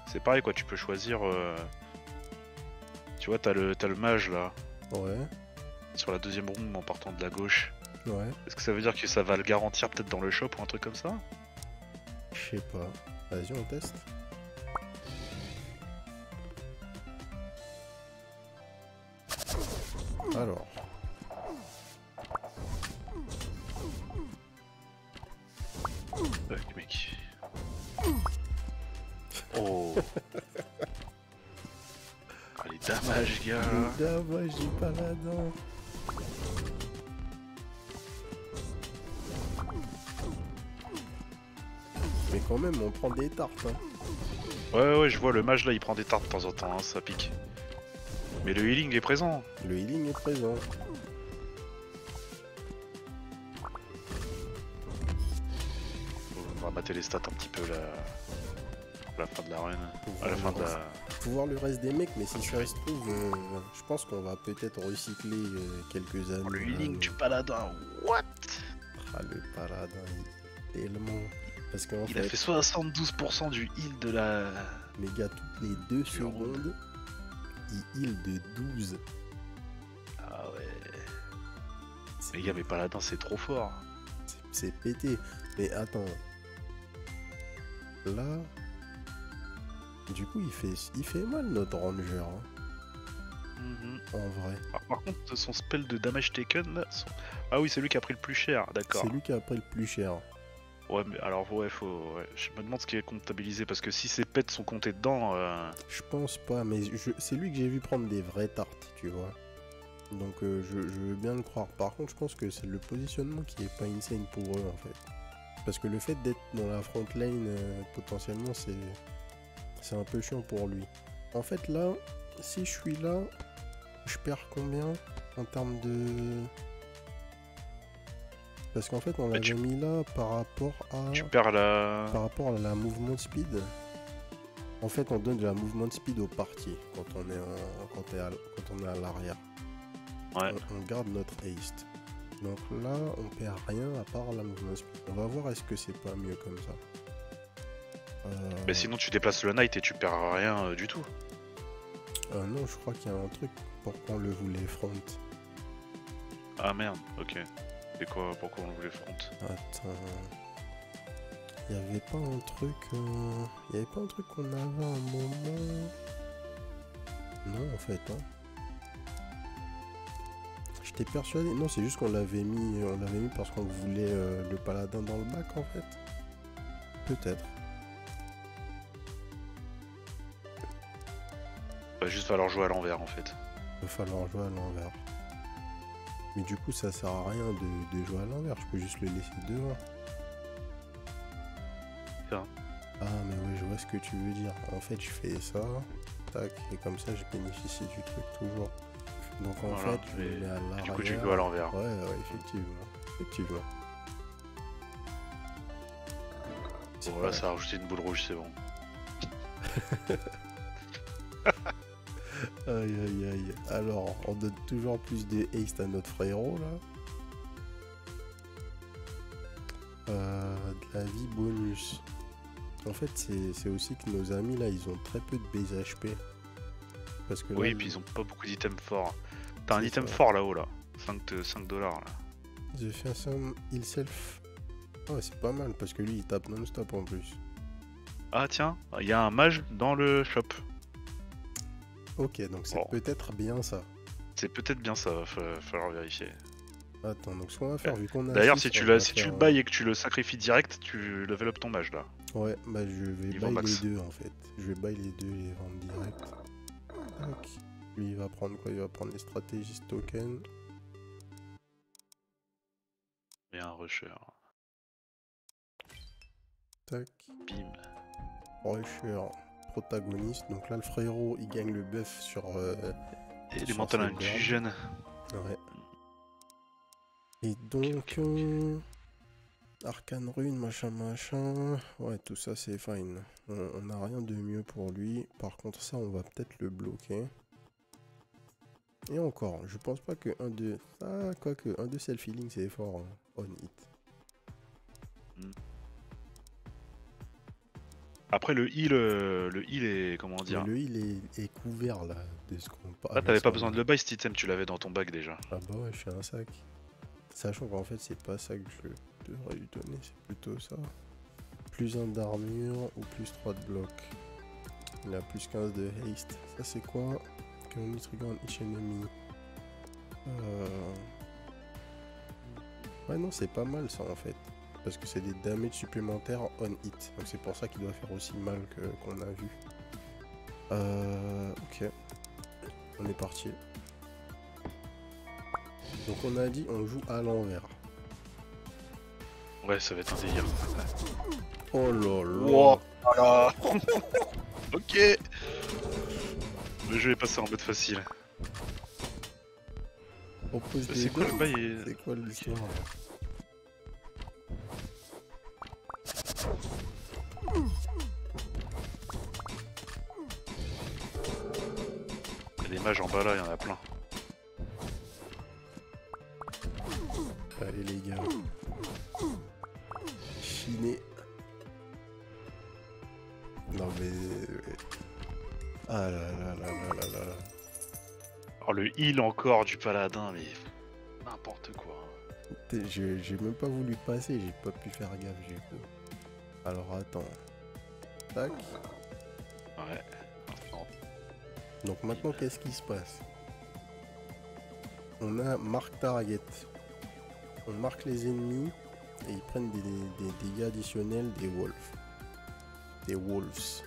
c'est pareil quoi, tu peux choisir tu vois, t'as le mage là. Ouais. Sur la deuxième room en partant de la gauche. Ouais. Est-ce que ça veut dire que ça va le garantir peut-être dans le shop ou un truc comme ça? Je sais pas. Vas-y, on teste. Alors. Mec. Oh. Ah, les damages, gars. Les damages du paladin. Mais quand même, on prend des tartes. Hein. Ouais, je vois le mage là, il prend des tartes de temps en temps, hein, ça pique. Mais le healing est présent. Le healing est présent. On va mater les stats un petit peu là. À la fin de la run. À la fin de la. Faut voir le reste des mecs, mais si ça se trouve, je pense qu'on va peut-être recycler quelques années. Le healing du paladin, what? Ah, le paladin, il est tellement. Parce qu'en il a fait 72% du heal de la. Mais gars, toutes les 2 secondes, il heal de 12. Ah ouais. Les gars, mais paladin, c'est trop fort. C'est pété. Mais attends. Là. Du coup, il fait mal notre ranger. Hein. En vrai. Par contre, son spell de damage taken, là, ah oui, c'est lui qui a pris le plus cher, d'accord. C'est lui qui a pris le plus cher. Ouais, mais alors, ouais, je me demande ce qui est comptabilisé, parce que si ces pets sont comptés dedans... Je pense pas, mais c'est lui que j'ai vu prendre des vraies tartes, tu vois. Donc je veux bien le croire. Par contre, je pense que c'est le positionnement qui est pas insane pour eux, en fait. Parce que le fait d'être dans la front lane, potentiellement, c'est un peu chiant pour lui. En fait, là, si je suis là, je perds combien en termes de... Parce qu'en fait, on l'avait mis là par rapport à... Tu perds la... Par rapport à la movement speed. En fait, on donne de la movement speed au parti quand on est à l'arrière. Ouais. On garde notre haste. Donc là, on perd rien à part la movement speed. On va voir est-ce que c'est pas mieux comme ça. Mais sinon, tu déplaces le knight et tu perds rien du tout. Non, je crois qu'il y a un truc pour qu'on le voulait front. Ah merde, ok. Et quoi, pourquoi on voulait front? Attends. Il y avait pas un truc... Il y avait pas un truc qu'on avait à un moment... Non, en fait, hein. J'étais persuadé... Non, c'est juste qu'on l'avait mis... On l'avait mis parce qu'on voulait le paladin dans le bac, en fait. Peut-être. Va juste falloir jouer à l'envers, en fait. Il va falloir jouer à l'envers. Mais du coup, ça sert à rien de jouer à l'envers. Je peux juste le laisser devant. Ah, mais ouais, je vois ce que tu veux dire. En fait, je fais ça, tac, et comme ça, je bénéficie du truc toujours. Donc en voilà, fait, je le mets à l'arrière. Du coup, tu joues à l'envers. Ouais, effectivement. Voilà, ça a rajouté une boule rouge, c'est bon. Aïe aïe aïe. Alors, on donne toujours plus de haste à notre frérot là. De la vie bonus. En fait, c'est aussi que nos amis là, ils ont très peu de base HP. Parce que là, Oui, puis ils ont pas beaucoup d'items forts. T'as un C'est item ça. fort là-haut là. 5 dollars là. The Fearsome Himself. Ah ouais, c'est pas mal parce que lui il tape non-stop en plus. Ah tiens, il y a un mage dans le shop. Ok, donc c'est Bon. peut-être bien ça. C'est peut-être bien ça, va falloir vérifier. Attends, donc ce qu'on va faire, vu qu'on a. D'ailleurs, six, si tu on va si tu faire, le bailles et que tu le sacrifies direct, tu level up ton mage là. Ouais, bah je vais Il va bail max. les deux en fait. Je vais bail les deux, les vendre direct. Tac. Lui il va prendre quoi? Il va prendre les stratégies tokens. Et un rusher. Tac. Bim. Rusher, protagoniste. Donc là le frérot il gagne le buff sur. Et les sur mental ses burns. infusion. Ouais. Et donc. Arcane rune, machin. Ouais, tout ça c'est fine. On n'a rien de mieux pour lui. Par contre, ça, on va peut-être le bloquer. Et encore, je pense pas que un de. Ah, quoique, un de self-healing c'est fort. Hein. On hit. Après le heal est comment dire. Mais le heal est couvert là, de ce qu'on parle. Ah, t'avais pas besoin de le buy cet item, tu l'avais dans ton bag déjà. Ah bah ouais, je suis un sac. Sachant qu'en fait, c'est pas ça que je devrais lui donner, c'est plutôt ça. Plus 1 d'armure ou plus 3 de bloc. Il a plus 15 de haste. Ça c'est quoi? Can only trigger on each enemy. Ouais non, c'est pas mal ça en fait. Parce que c'est des damages supplémentaires on hit. Donc c'est pour ça qu'il doit faire aussi mal qu'on a vu. Ok. On est parti. Donc on a dit on joue à l'envers. Ouais, ça va être un délire. Oh là là. Wow, voilà. Ok. Le jeu est passé en mode facile. On pose des C'est quoi le buffs. bail C'est quoi l'histoire? Il y a des mages en bas là, il y en a plein. Allez les gars. Chiné. Non mais... Ah là là là là là là. Oh, le heal encore du paladin, mais n'importe quoi. J'ai même pas voulu passer, j'ai pas pu faire gaffe du coup. Alors attends. Tac. Ouais. Donc maintenant qu'est-ce qui se passe? On a marque target. On marque les ennemis et ils prennent des dégâts additionnels des wolves. Des wolves.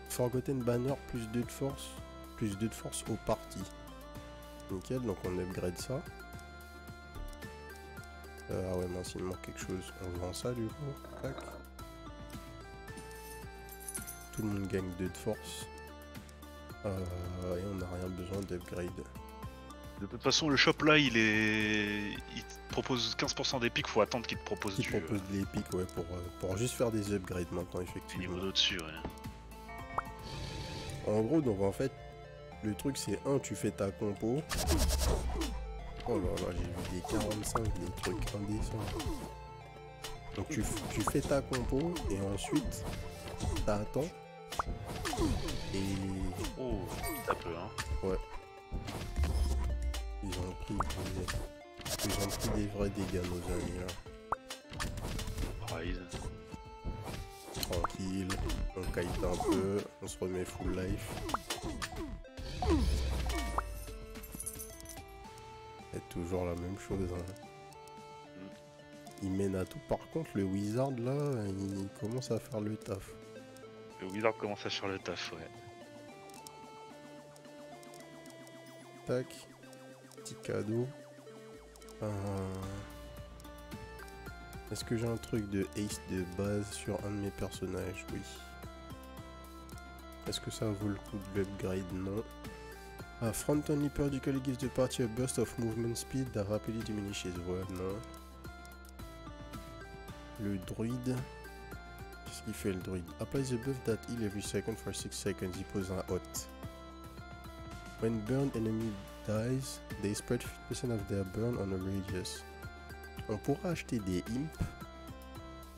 Forgotten Banner plus 2 de force. Plus 2 de force au party. Nickel, donc on upgrade ça. Ah ouais mince, il manque quelque chose. On vend ça du coup. Tac. Tout le monde gagne 2 de force. Et on n'a rien besoin d'upgrade. De toute façon, le shop là, il te propose 15% d'épique, faut attendre qu'il te propose Il du propose de l'épique, ouais, pour juste faire des upgrades maintenant, niveau effectivement. d'au-dessus. Ouais. En gros, donc en fait, le truc c'est tu fais ta compo. Oh là là, j'ai vu des 45, des trucs indécents. Donc tu fais ta compo et ensuite t'attends. Et Oh, un peu, hein. ouais. Ils ont pris des vrais dégâts nos amis là. Rise. Tranquille, on kite un peu, on se remet full life. C'est toujours la même chose. Hein. Il mène à tout. Par contre, le wizard là, il commence à faire le taf. Le wizard commence à faire le taf, ouais. Tac. Petit cadeau. Est-ce que j'ai un truc de haste de base sur un de mes personnages? Oui. Est-ce que ça vaut le coup de l'upgrade? Non. Front only periodically gives the party a burst of movement speed that rapidly diminishes. Ouais, non. Le druide. Qu'est-ce qu'il fait le druide? Apply the buff that heal every second for 6 seconds. Il pose un hot. When burned enemy dies, they spread 50% of their burn on a radius. On pourra acheter des imps.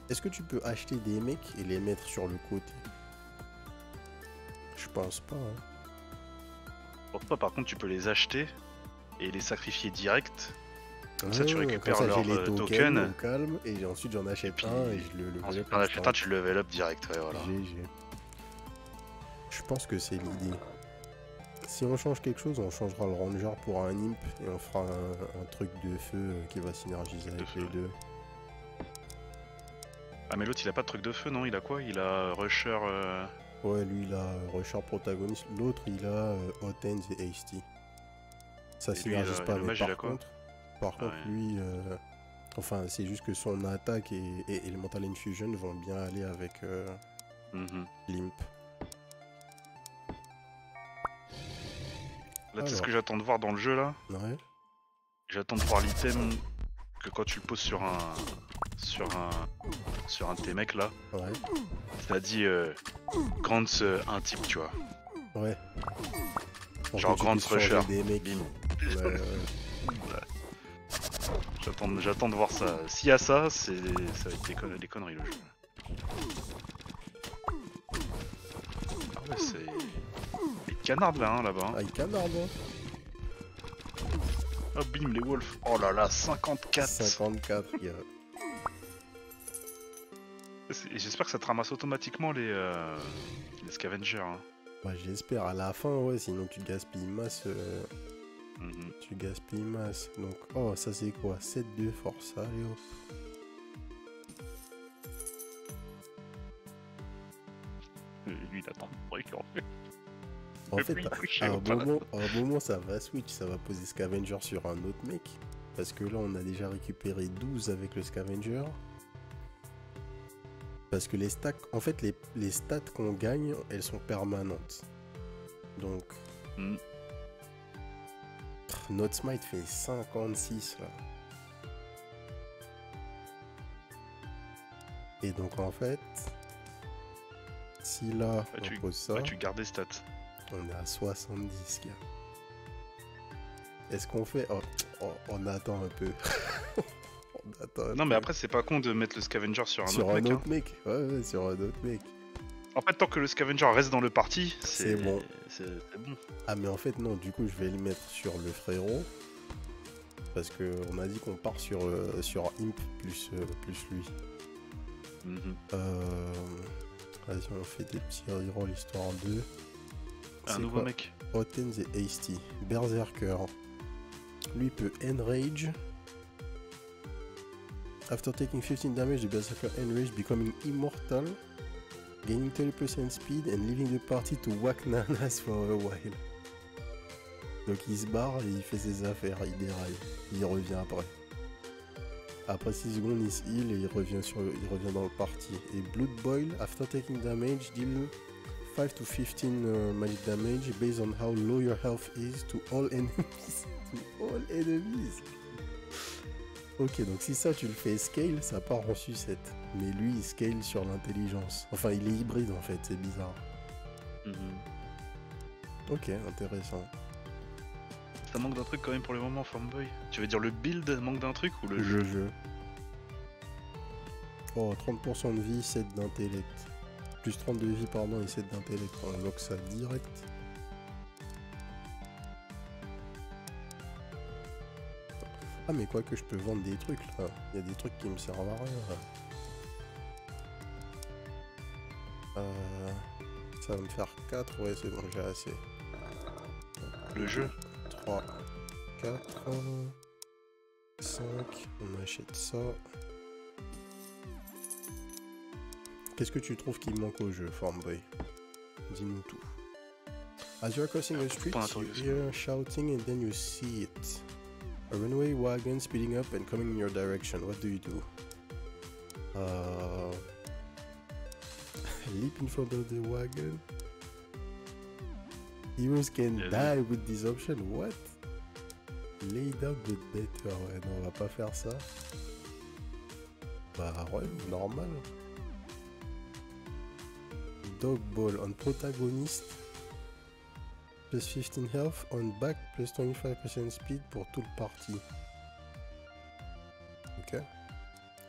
Est-ce que tu peux acheter des mecs et les mettre sur le côté? Je pense pas. Hein. Pour toi, par contre, tu peux les acheter et les sacrifier direct. Comme ça, Ouais, tu récupères comme ça, leur j'ai les token. au calme et ensuite j'en achète puis, un et je le Ensuite, volais tu tu level up direct. Ouais, voilà. GG. Je pense que c'est l'idée. Si on change quelque chose, on changera le ranger pour un imp et on fera un truc de feu qui va synergiser avec les deux. Ah, mais l'autre, il a pas de truc de feu, non? Il a quoi? Il a Rusher. Ouais, lui il a Rusher protagoniste, l'autre il a Hotens et Hasty. Ça synergise pas avec par contre ouais. lui, enfin c'est juste que son attaque et Elemental Infusion vont bien aller avec l'imp. Là, tu sais ce que j'attends de voir dans le jeu là? Ouais. J'attends de voir l'item que quand tu le poses sur un de tes mecs là, Ouais. ça dit Grants un type, tu vois. Ouais. Genre Grants Rusher. Des mecs. Bim. Ouais. J'attends de voir ça. S'il y a ça, ça va être des conneries le jeu. Ah ouais, c'est... Les canards là, hein, là-bas. Hein. Ah, il canarde, hein. Oh bim, les wolves. Oh là là, 54. 54, gars. J'espère que ça te ramasse automatiquement les scavengers. Hein. Bah, j'espère à la fin, ouais, sinon tu gaspilles masse. Tu gaspilles masse. Donc, oh, ça c'est quoi? 7 de force, allez hop. Lui, il attend le truc en fait. En fait, à un moment, ça va switch, ça va poser Scavenger sur un autre mec. Parce que là, on a déjà récupéré 12 avec le Scavenger. Parce que les stacks, en fait, les stats qu'on gagne, elles sont permanentes. Donc, notre smite fait 56 là. Et donc, en fait, si là, on pose ça, tu gardes des stats. On est à 70, gars. Est-ce qu'on fait... Oh, on attend un peu. On attend non, mais après, c'est pas con de mettre le scavenger sur un autre mec. Sur un autre mec. Ouais, sur un autre mec. En fait, tant que le scavenger reste dans le party, c'est bon. C'est bon. Ah, mais en fait, non, du coup, je vais le mettre sur le frérot. Parce qu'on a dit qu'on part sur Imp plus lui. Vas-y, on fait des petits rerolls histoire de... Un nouveau mec. Hotens et Hasty. Berserker. Lui peut Enrage. After taking 15 damage, the Berserker Enrage, becoming immortal, gaining 30% speed and leaving the party to whack nanas for a while. Donc il se barre et il fait ses affaires, il déraille. Il revient après. Après 6 secondes, il se heal et il revient dans le party. Et Blood Boil, after taking damage, deal 5 to 15 magic damage based on how low your health is to all enemies. To all enemies. Ok, donc si ça tu le fais scale, ça part en sucette. Mais lui il scale sur l'intelligence. Enfin il est hybride en fait, c'est bizarre. Ok, intéressant. Ça manque d'un truc quand même pour le moment, Fanboy. Tu veux dire le build manque d'un truc ou le jeu? Oh, 30% de vie, 7 d'intellect. Plus 30 de vie, pardon, et 7 d'intellect. On lock ça direct. Ah, mais quoi que je peux vendre des trucs là. Il y a des trucs qui me servent à rien là. Ça va me faire 4. Ouais, c'est bon, j'ai assez. Le jeu 3, 4, 5. On achète ça. Qu'est-ce que tu trouves qui manque au jeu, Farmboy? Dis-nous tout. As you are crossing the street, you hear shouting and then you see it. A runaway wagon speeding up and coming in your direction. What do you do? Leap in front of the wagon. Heroes can die with this option. What? Lay down the better. Ouais, non, on va pas faire ça. Bah ouais, normal. dog ball on protagonist. Plus 15 health, on back, plus 25% speed pour tout le party. Ok.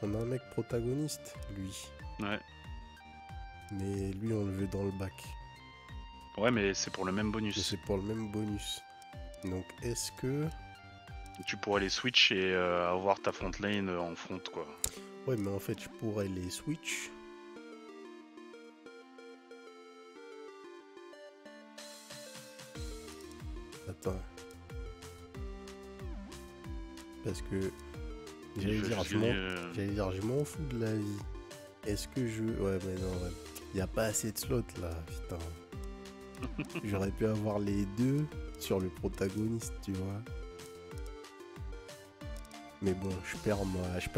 On a un mec protagoniste, lui. Ouais. Mais lui, on le veut dans le back. Ouais, mais c'est pour le même Mais bonus. c'est pour le même bonus. Donc, est-ce que... Tu pourrais les switch et avoir ta front lane en front, quoi. Ouais, mais en fait, je pourrais les switch. Attends. Parce que... J'allais dire, je m'en fous de la vie. Est-ce que je... Ouais, mais non, ouais. Y a pas assez de slots, là, putain. J'aurais pu avoir les deux sur le protagoniste, tu vois. Mais bon, je perds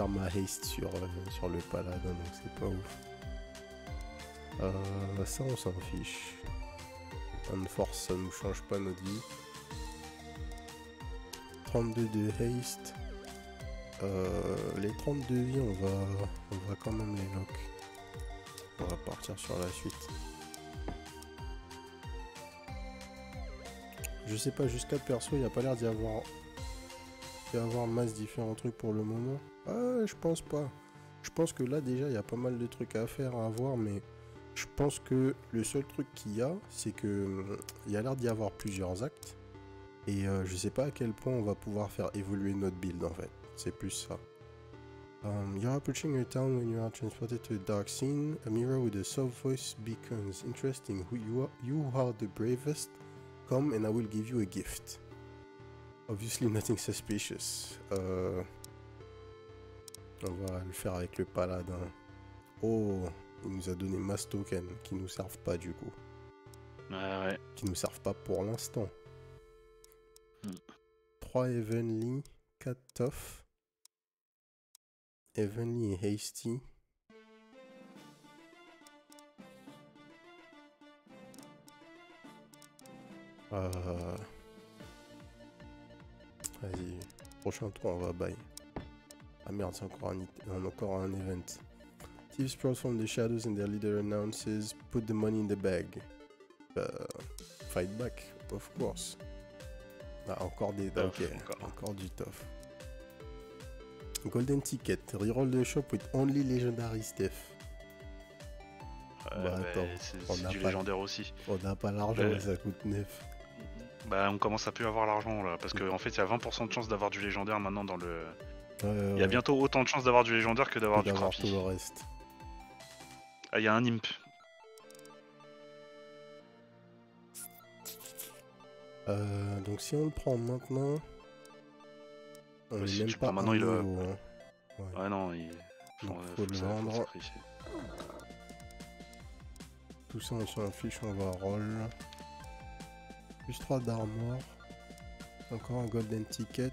ma haste sur le paladin, donc c'est pas ouf. Ça, on s'en fiche. En force, ça nous change pas notre vie. 32 de haste. Les 32 vies, on va quand même les lock. On va partir sur la suite. Je sais pas, jusqu'à perso, il n'y a pas l'air d'y avoir masse différents trucs pour le moment. Ah, je pense pas. Je pense que là, déjà, il y a pas mal de trucs à faire, à voir, mais je pense que le seul truc qu'il y a, c'est que il y a l'air d'y avoir plusieurs actes. Et je sais pas à quel point on va pouvoir faire évoluer notre build, en fait. C'est plus ça. You're approaching your town when you are transported to a dark scene. A mirror with a soft voice beckons. Interesting. You are the bravest. Come and I will give you a gift. Obviously nothing suspicious. On va le faire avec le paladin. Oh, il nous a donné mass tokens qui nous servent pas du coup. Ouais. Qui nous servent pas pour l'instant. 3 Heavenly, 4 Tough. Heavenly et Hasty. Vas-y, prochain tour on va buy. Ah merde, c'est encore un event. Thieves sprout from the shadows and their leader announces, put the money in the bag. Fight back, of course. Ah, encore des... Tough, ok, encore du tough. Golden ticket, reroll the shop with only legendary stuff. Attends, c'est du légendaire aussi. On n'a pas l'argent et ça coûte 9. Bah on commence à plus avoir l'argent là, parce qu'en fait il y a 20% de chance d'avoir du légendaire maintenant dans le... Il y a bientôt autant de chances d'avoir du légendaire que d'avoir du crappy. Tout le reste. Ah, il y a un imp. Donc si on le prend maintenant... On Si est tu même pas prends maintenant, il va... hein. Ouais non, il faut le vendre. sacrifier. Tout ça on s'en fiche, on va roll. Plus 3 d'armor. Encore un golden ticket.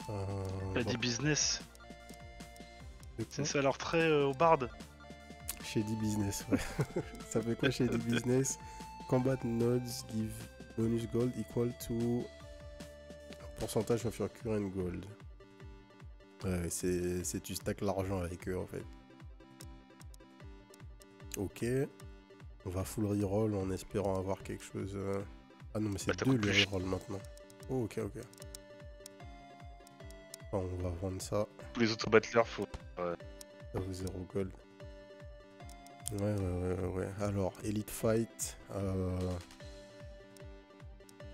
T'as dit business. C'est C'est ça leur trait au bard. Shady business, ouais. Ça fait quoi shady business? Combat nodes give bonus gold equal to percentage of your current gold. Ouais, c'est tu stacks l'argent avec eux en fait. Ok. On va full reroll en espérant avoir quelque chose. Ah non, mais c'est deux le reroll maintenant. Oh, ok. Bon, on va vendre ça. Tous les autres battlers, faut. Ça vaut 0 gold. Ouais. Alors, Elite Fight.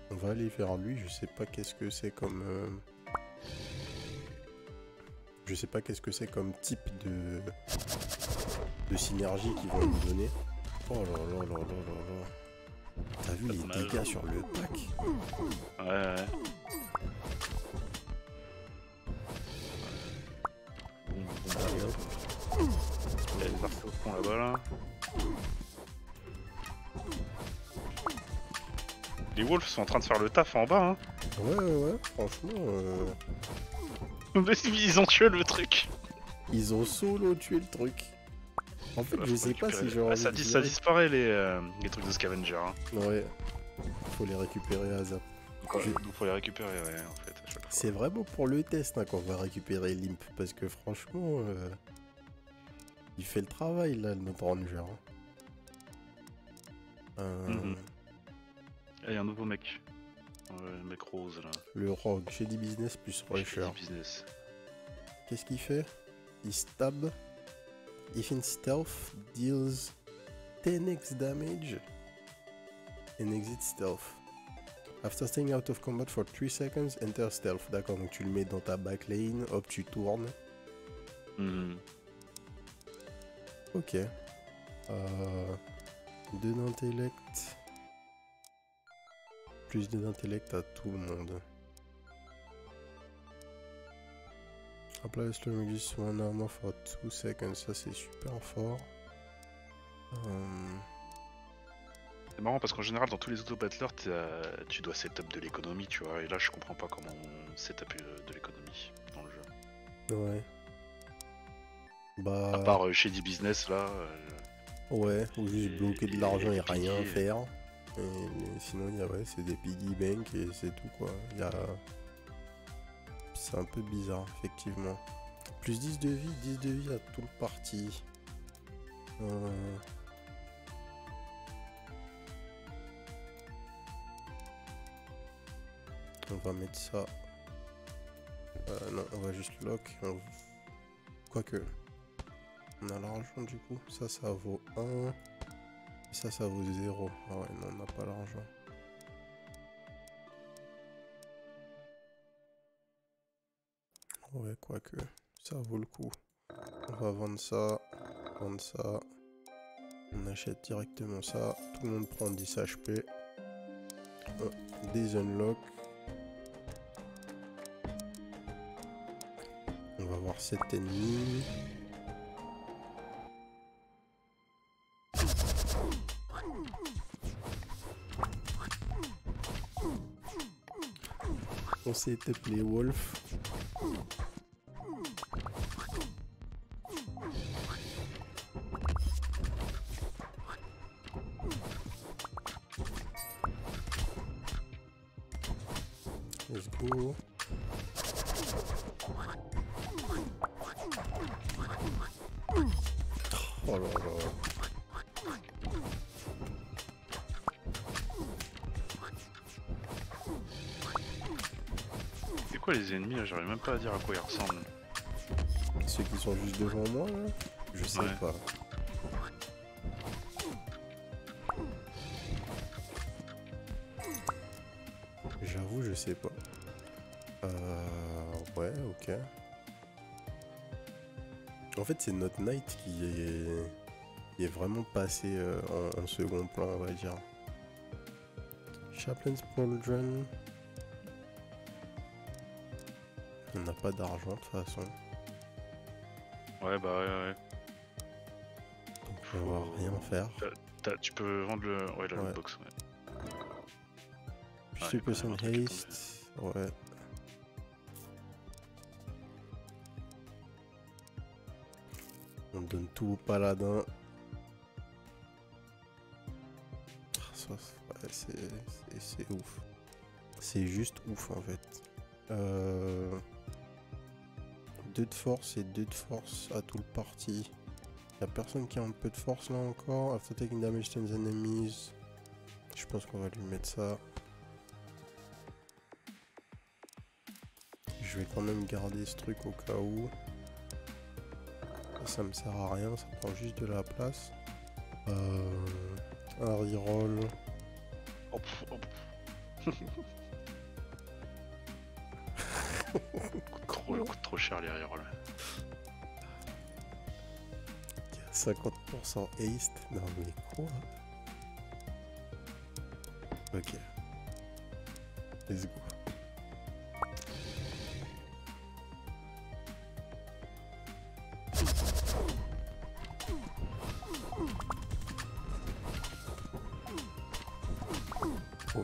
On va aller vers lui. Je sais pas qu'est-ce que c'est comme. Je sais pas qu'est-ce que c'est comme type de synergie qu'ils vont nous donner. Oh là. T'as vu les dégâts sur le pack? Ouais. Il y a des arcs au fond là-bas là. Les wolves sont en train de faire le taf en bas hein. Ouais, franchement. Ils ont tué le truc. Ils ont solo tué le truc. En fait, je sais pas si genre. Ça disparaît les trucs de scavenger. Hein. Ouais. Faut les récupérer à zap. Donc faut les récupérer, ouais, en fait. C'est vraiment pour le test hein, qu'on va récupérer l'imp. Parce que franchement. Il fait le travail là, notre ranger. Il y a un nouveau mec. Le mec rose là. Le rogue, Shady Business plus Rusher. Shady Business. Qu'est-ce qu'il fait? Il stab. If in stealth, deals 10x damage and exit stealth. After staying out of combat for 3 seconds, enter stealth. D'accord, donc tu le mets dans ta backlane, hop, tu tournes. Ok. 2 d'intellect. Plus 2 d'intellect à tout le monde. Apply slow reduce one armor for 2 seconds. Ça c'est super fort. C'est marrant parce qu'en général dans tous les auto-battlers tu dois setup de l'économie, tu vois, et là je comprends pas comment on setup de l'économie dans le jeu. Ouais. Bah... À part Shady Business là. Ouais, ou juste bloquer de l'argent et rien faire. Et sinon ouais, c'est des piggy bank et c'est tout quoi. C'est un peu bizarre effectivement. Plus 10 de vie à tout le parti. On va mettre ça. Non, on va juste lock. Quoique. On a l'argent du coup. Ça vaut 1. Et ça vaut 0. Ah ouais, non, on n'a pas l'argent. Ouais, quoique. Ça vaut le coup. On va vendre ça. Vendre ça. On achète directement ça. Tout le monde prend 10 HP. On désunlock. On va voir 7 ennemis. On s'est tapé les wolves. Let's go. Oh là là. C'est quoi les ennemis là? J'arrive même pas à dire à quoi ils ressemblent. Ceux qui sont juste devant moi là? Je sais pas. J'avoue, je sais pas. Ouais, ok. En fait, c'est notre Knight qui est vraiment passé en second plan, on va dire. Chaplain's Pauldron. On n'a pas d'argent de toute façon. Ouais, bah ouais. Donc on va rien faire. Tu peux vendre le. Ouais, la lootbox, ouais. Super Haste. Ouais. On donne tout au paladin. Ouais, c'est ouf. C'est juste ouf en fait. 2 de force et 2 de force à tout le parti. Y'a personne qui a un peu de force là encore. After taking damage to enemies. Je pense qu'on va lui mettre ça. Je vais quand même garder ce truc au cas où. Ça me sert à rien, ça prend juste de la place. Un reroll. coûte trop cher les rerolls. 50% haste. Non mais quoi? Ok. Let's go. Ok.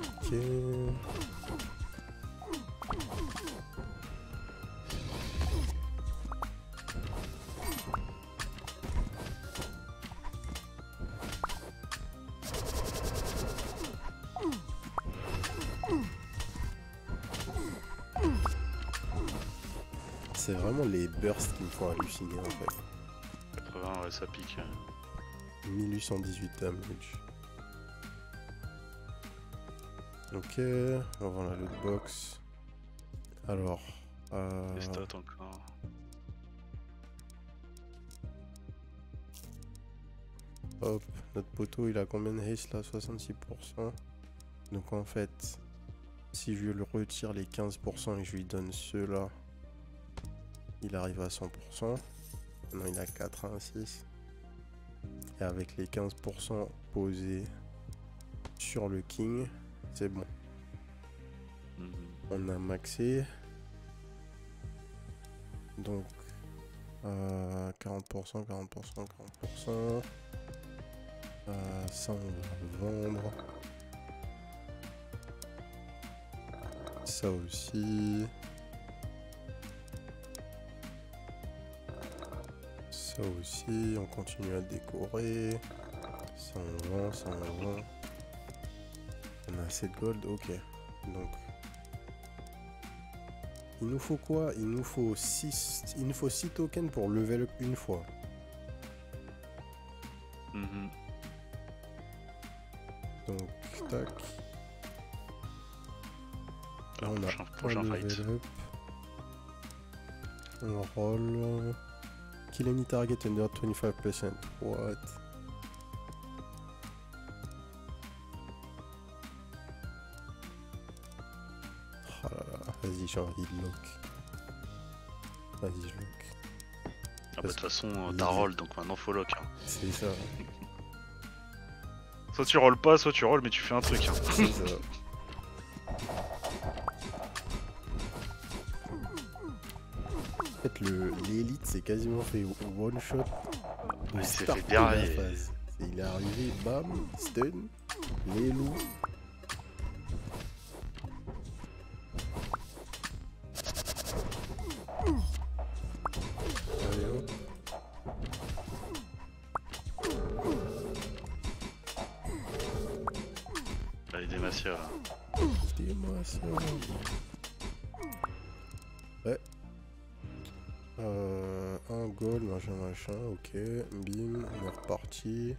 C'est vraiment les bursts qui me font halluciner en fait. 80, Ouais, ça pique. 1818 damage. Ok, on va voir la loot box. Alors, Les stats encore. hop, notre poteau il a combien de haste là? 66%. Donc en fait, si je le retire les 15% et que je lui donne ceux-là, il arrive à 100%. Maintenant il a 86. Et avec les 15% posés sur le king, c'est bon. On a maxé. Donc 40%, 40%, 40%. Ça on va vendre. Ça aussi. Ça aussi, on continue à décorer. Ça on vend, ça on vend. On a assez de gold, ok. Donc il nous faut quoi? Il nous faut 6 tokens pour level up une fois. Donc tac. Là on a prochain level fight. up. On roll. Kill any target under 25%. What? Oh là là, vas-y, j'ai envie de lock. Vas-y, je lock. Ah bah de toute façon, t'as roll, donc maintenant faut lock. Hein. C'est ça. Soit tu rolls pas, soit tu rolls, mais tu fais un truc. Hein. C'est ça. En fait, l'élite, c'est quasiment fait one shot. Il s'est start fait de la derrière. phase. Il est arrivé, bam, stun, les loups. Allez hop. Là, il est démassé là. Dis-moi ça. Ouais. Un goal, machin, ok. Bim, on est reparti.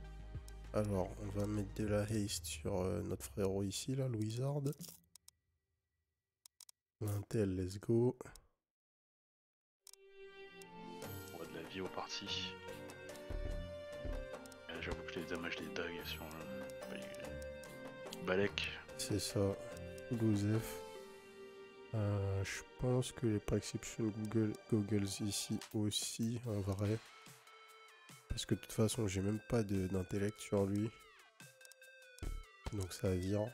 Alors, on va mettre de la haste sur notre frérot ici, là, le wizard. L'intel, let's go. On a de la vie au parti. J'avoue que les dommages des dagues sur le Balek. C'est ça. Gouzef. Je pense que les prescription goggles ici aussi, en vrai. Parce que de toute façon, j'ai même pas d'intellect sur lui. Donc ça vire.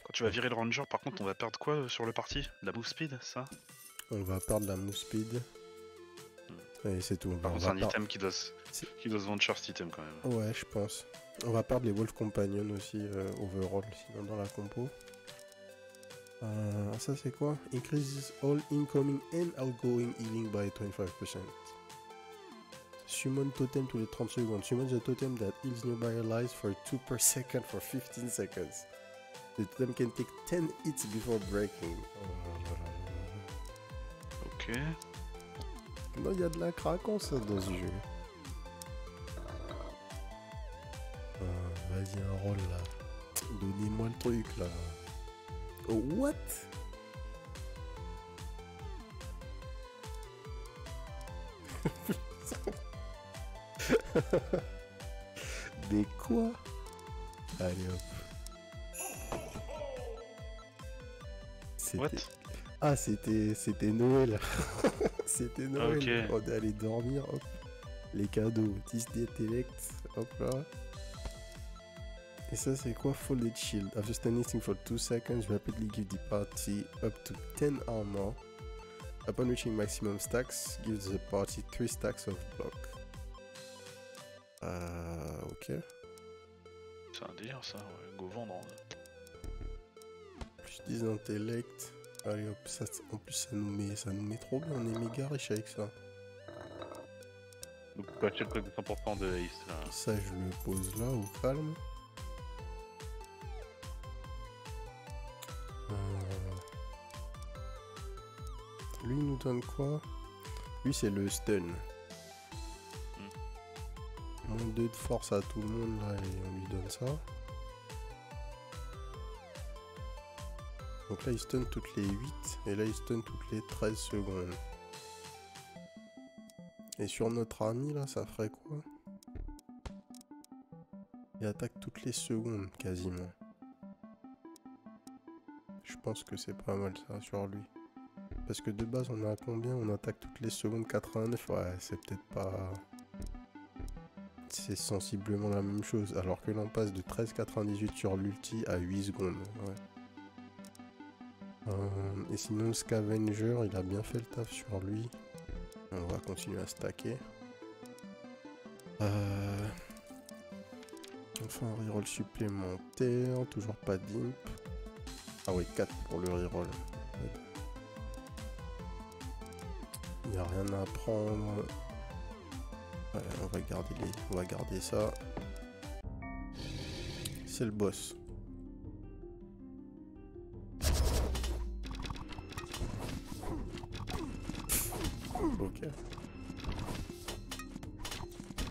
Quand tu vas virer le ranger, par contre, on va perdre quoi sur le parti? La move speed, ça? On va perdre la move speed. Et c'est tout. Par contre, c'est un item qui doit se vendre cher, cet item quand même. Ouais, je pense. On va perdre les Wolf Companion aussi, overall, sinon dans la compo. Ça c'est quoi? Increases all incoming and outgoing healing by 25%. Summon totem tous les 30 secondes. Summon the totem that heals nearby allies for 2 per second for 15 seconds. The totem can take 10 hits before breaking. Ok. Non, il y a de la craquance dans ce jeu. Vas-y, un rôle là. Donnez-moi le truc là. Oh, what? Mais quoi? Allez hop. What? Ah, c'était Noël. C'était Noël. Ok. On est allé dormir, hop. Les cadeaux, 10 d'intellect, hop là. Et ça c'est quoi? Folded Shield. After standing still for 2 seconds, rapidly give the party up to 10 armor. Upon reaching maximum stacks, gives the party 3 stacks of block. Ok. C'est un délire ça, ouais. Go vendre. Hein. Plus 10 d'intellect. Allez hop, ça, en plus ça nous met trop bien, on est méga riche avec ça. Donc tu peux acheter le code de 100% de haste là. Ça je le pose là au calme. Lui il nous donne quoi? Lui c'est le stun. Moins 2 de force à tout le monde là et on lui donne ça. Donc là il stun toutes les 8 et là il stun toutes les 13 secondes. Et sur notre ami là ça ferait quoi? Il attaque toutes les secondes quasiment. Je pense que c'est pas mal ça sur lui. Parce que de base on a combien? On attaque toutes les secondes 89. Ouais c'est peut-être pas... C'est sensiblement la même chose. Alors que l'on passe de 13,98 sur l'ulti à 8 secondes. Ouais. Et sinon le Scavenger il a bien fait le taf sur lui. On va continuer à stacker. Enfin un reroll supplémentaire. Toujours pas d'imp. Ah ouais 4 pour le reroll. Il n'y a rien à prendre. Ouais, on va garder ça. C'est le boss. Ok.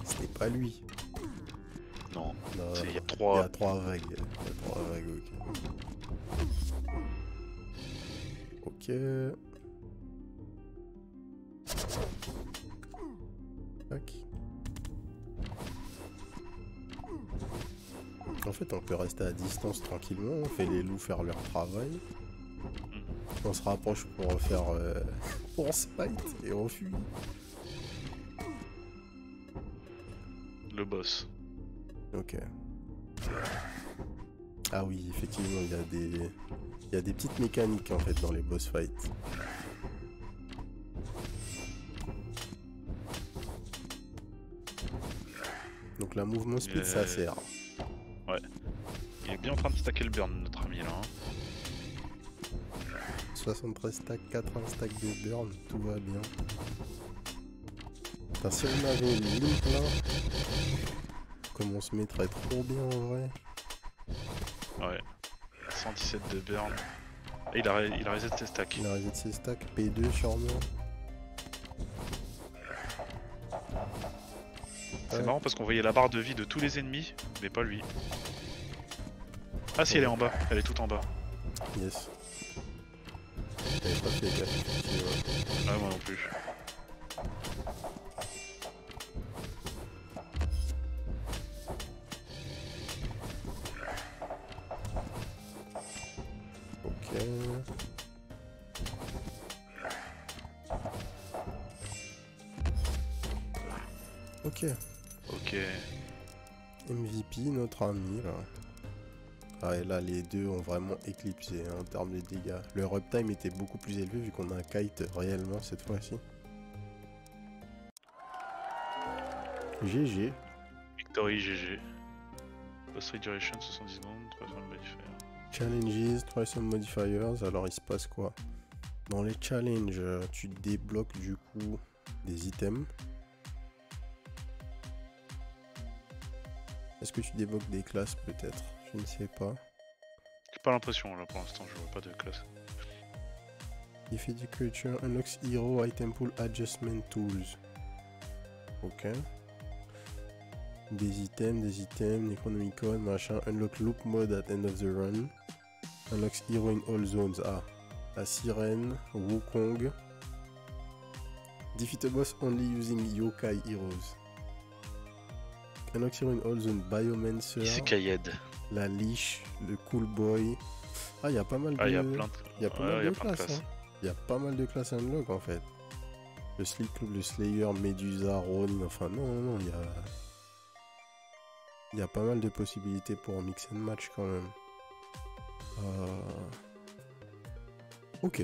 C'était pas lui. Non, Non, il y a il y 3. a 3 vagues. Il y a 3 vagues, ok. Ok. Tac. En fait, on peut rester à distance tranquillement. On fait les loups faire leur travail. On se rapproche pour faire... pour smite et on fuit. Le boss. Ok. Ah oui, effectivement, il y a des petites mécaniques en fait dans les boss fights. Donc la mouvement speed ça sert. Ouais. Il est bien en train de stacker le burn notre ami là. Hein. 73 stacks, 80 stacks de burn, tout va bien. Putain, si on avait une limite là, comme on se mettrait trop bien en vrai. Ouais. 117 de burn. Et il a reset ses stacks. Il a reset ses stacks, P2 sûrement. C'est marrant parce qu'on voyait la barre de vie de tous les ennemis, mais pas lui. Ah si, elle est en bas, elle est toute en bas. Yes. J'avais pas fait gaffe, effectivement. Ah moi non plus. Ok. Ok. Ok. MVP, notre ami là. Ah et là les deux ont vraiment éclipsé hein, en termes de dégâts. Leur uptime était beaucoup plus élevé vu qu'on a un kite réellement cette fois-ci. GG. Victory GG. Boss rate duration 70 secondes, 300 modifier. Challenges, 300 modifiers, alors il se passe quoi? Dans les challenges, tu débloques du coup des items. Est-ce que tu débloques des classes peut-être? Je ne sais pas. J'ai pas l'impression là pour l'instant, je vois pas de classe. Defeat creature unlocks hero item pool adjustment tools. Ok. Des items, Necronomicon, machin. Unlock loop mode at end of the run. Unlocks hero in all zones. Ah. La sirène, Wukong. Defeat a boss only using yokai heroes. Unlocks hero in all zones. Biomancer. C'est Kayed. La Leash, le Cool Boy. Ah, il y a pas mal de... Ah, il y a plein de, Il y a pas mal de classes. Hein. Il y a pas mal de classes unlock en fait. Le Sleep Club, le Slayer, Medusa, Ronin, enfin non, il y a pas mal de possibilités pour mix and match quand même. Ok.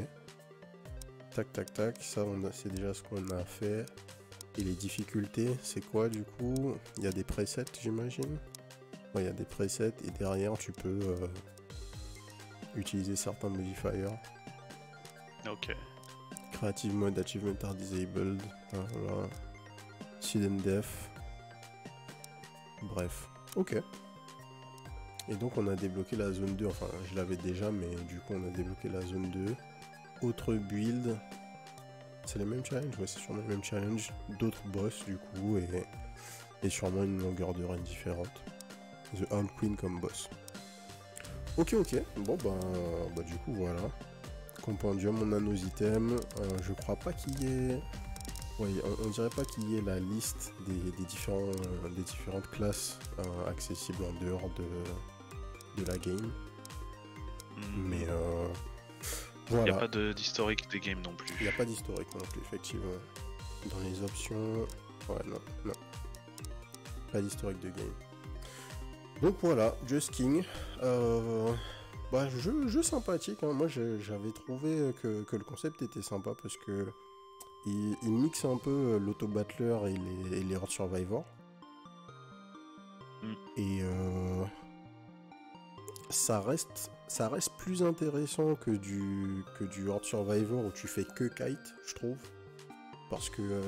Tac tac tac, ça c'est déjà ce qu'on a fait. Et les difficultés, c'est quoi du coup? Il y a des presets j'imagine. Ouais, il y a des presets et derrière tu peux utiliser certains modifiers. Ok. Creative mode, achievement are disabled. Voilà. Sudden death. Bref. Ok. Et donc on a débloqué la zone 2. Enfin, je l'avais déjà, mais du coup on a débloqué la zone 2. Autre build. C'est les mêmes challenges? Ouais, c'est sûrement les mêmes challenges. D'autres boss du coup. Et et sûrement une longueur de run différente. The Hand Queen comme boss. Ok, bon bah du coup voilà. Compendium, on a nos items. Je crois pas qu'il y ait... Ouais, on dirait pas qu'il y ait la liste des différentes classes accessibles en dehors de la game. Mais Il n'y voilà. a pas d'historique des games non plus. Il n'y a pas d'historique non plus, effectivement. Dans les options... Ouais, non. Pas d'historique de game. Donc voilà, Just King. Bah, jeu sympathique, hein. Moi j'avais trouvé que le concept était sympa parce que il mixe un peu l'auto-battler et les Horde Survivor. Et ça reste plus intéressant que du Horde Survivor où tu fais que kite, je trouve. Parce que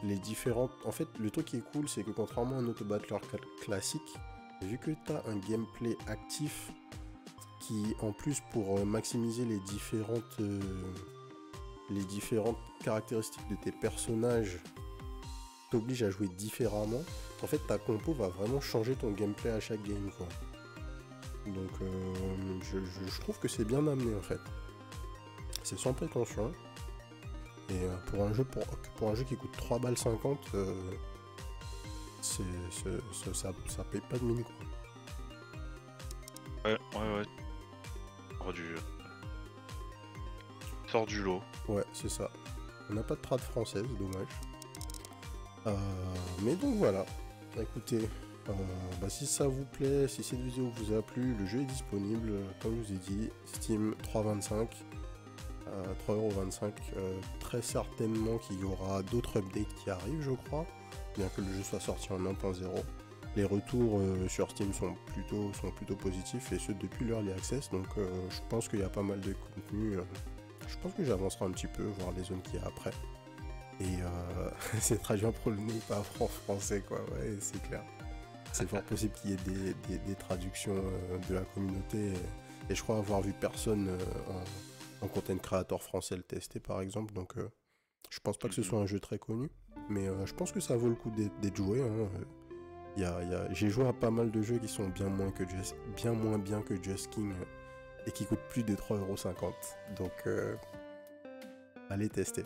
les différentes... En fait, le truc qui est cool, c'est que contrairement à un auto-battler classique, vu que tu as un gameplay actif qui, en plus, pour maximiser les différentes caractéristiques de tes personnages, t'oblige à jouer différemment. En fait, ta compo va vraiment changer ton gameplay à chaque game, quoi. Donc, je trouve que c'est bien amené, en fait. C'est sans prétention. Et pour un jeu qui coûte 3 balles 50, ça paye pas de mine, quoi. Ouais. Sort du lot. Ouais, c'est ça. On n'a pas de trad française, dommage. Mais donc voilà. Écoutez, si ça vous plaît, si cette vidéo vous a plu, le jeu est disponible, comme je vous ai dit, Steam 3,25. 3,25€. Très certainement qu'il y aura d'autres updates qui arrivent, je crois, bien que le jeu soit sorti en 1.0. Les retours sur Steam sont plutôt positifs, et ceux depuis l'Early Access, donc je pense qu'il y a pas mal de contenu. Je pense que j'avancerai un petit peu, voir les zones qu'il y a après. Et c'est traduit en polonais, pas en français, quoi, ouais, c'est clair. C'est fort possible qu'il y ait des traductions de la communauté, et je crois avoir vu personne en content creator français le tester, par exemple, donc je pense pas que ce soit un jeu très connu, mais je pense que ça vaut le coup d'être joué, hein. J'ai joué à pas mal de jeux qui sont bien moins bien que Just King, et qui coûtent plus de 3,50€, donc allez tester.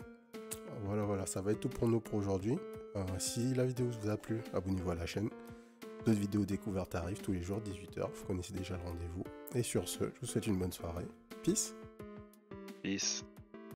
Voilà, ça va être tout pour nous pour aujourd'hui. Si la vidéo vous a plu, abonnez-vous à la chaîne. D'autres vidéos découvertes arrivent tous les jours 18h, vous connaissez déjà le rendez-vous. Et sur ce, je vous souhaite une bonne soirée. Peace. Peace.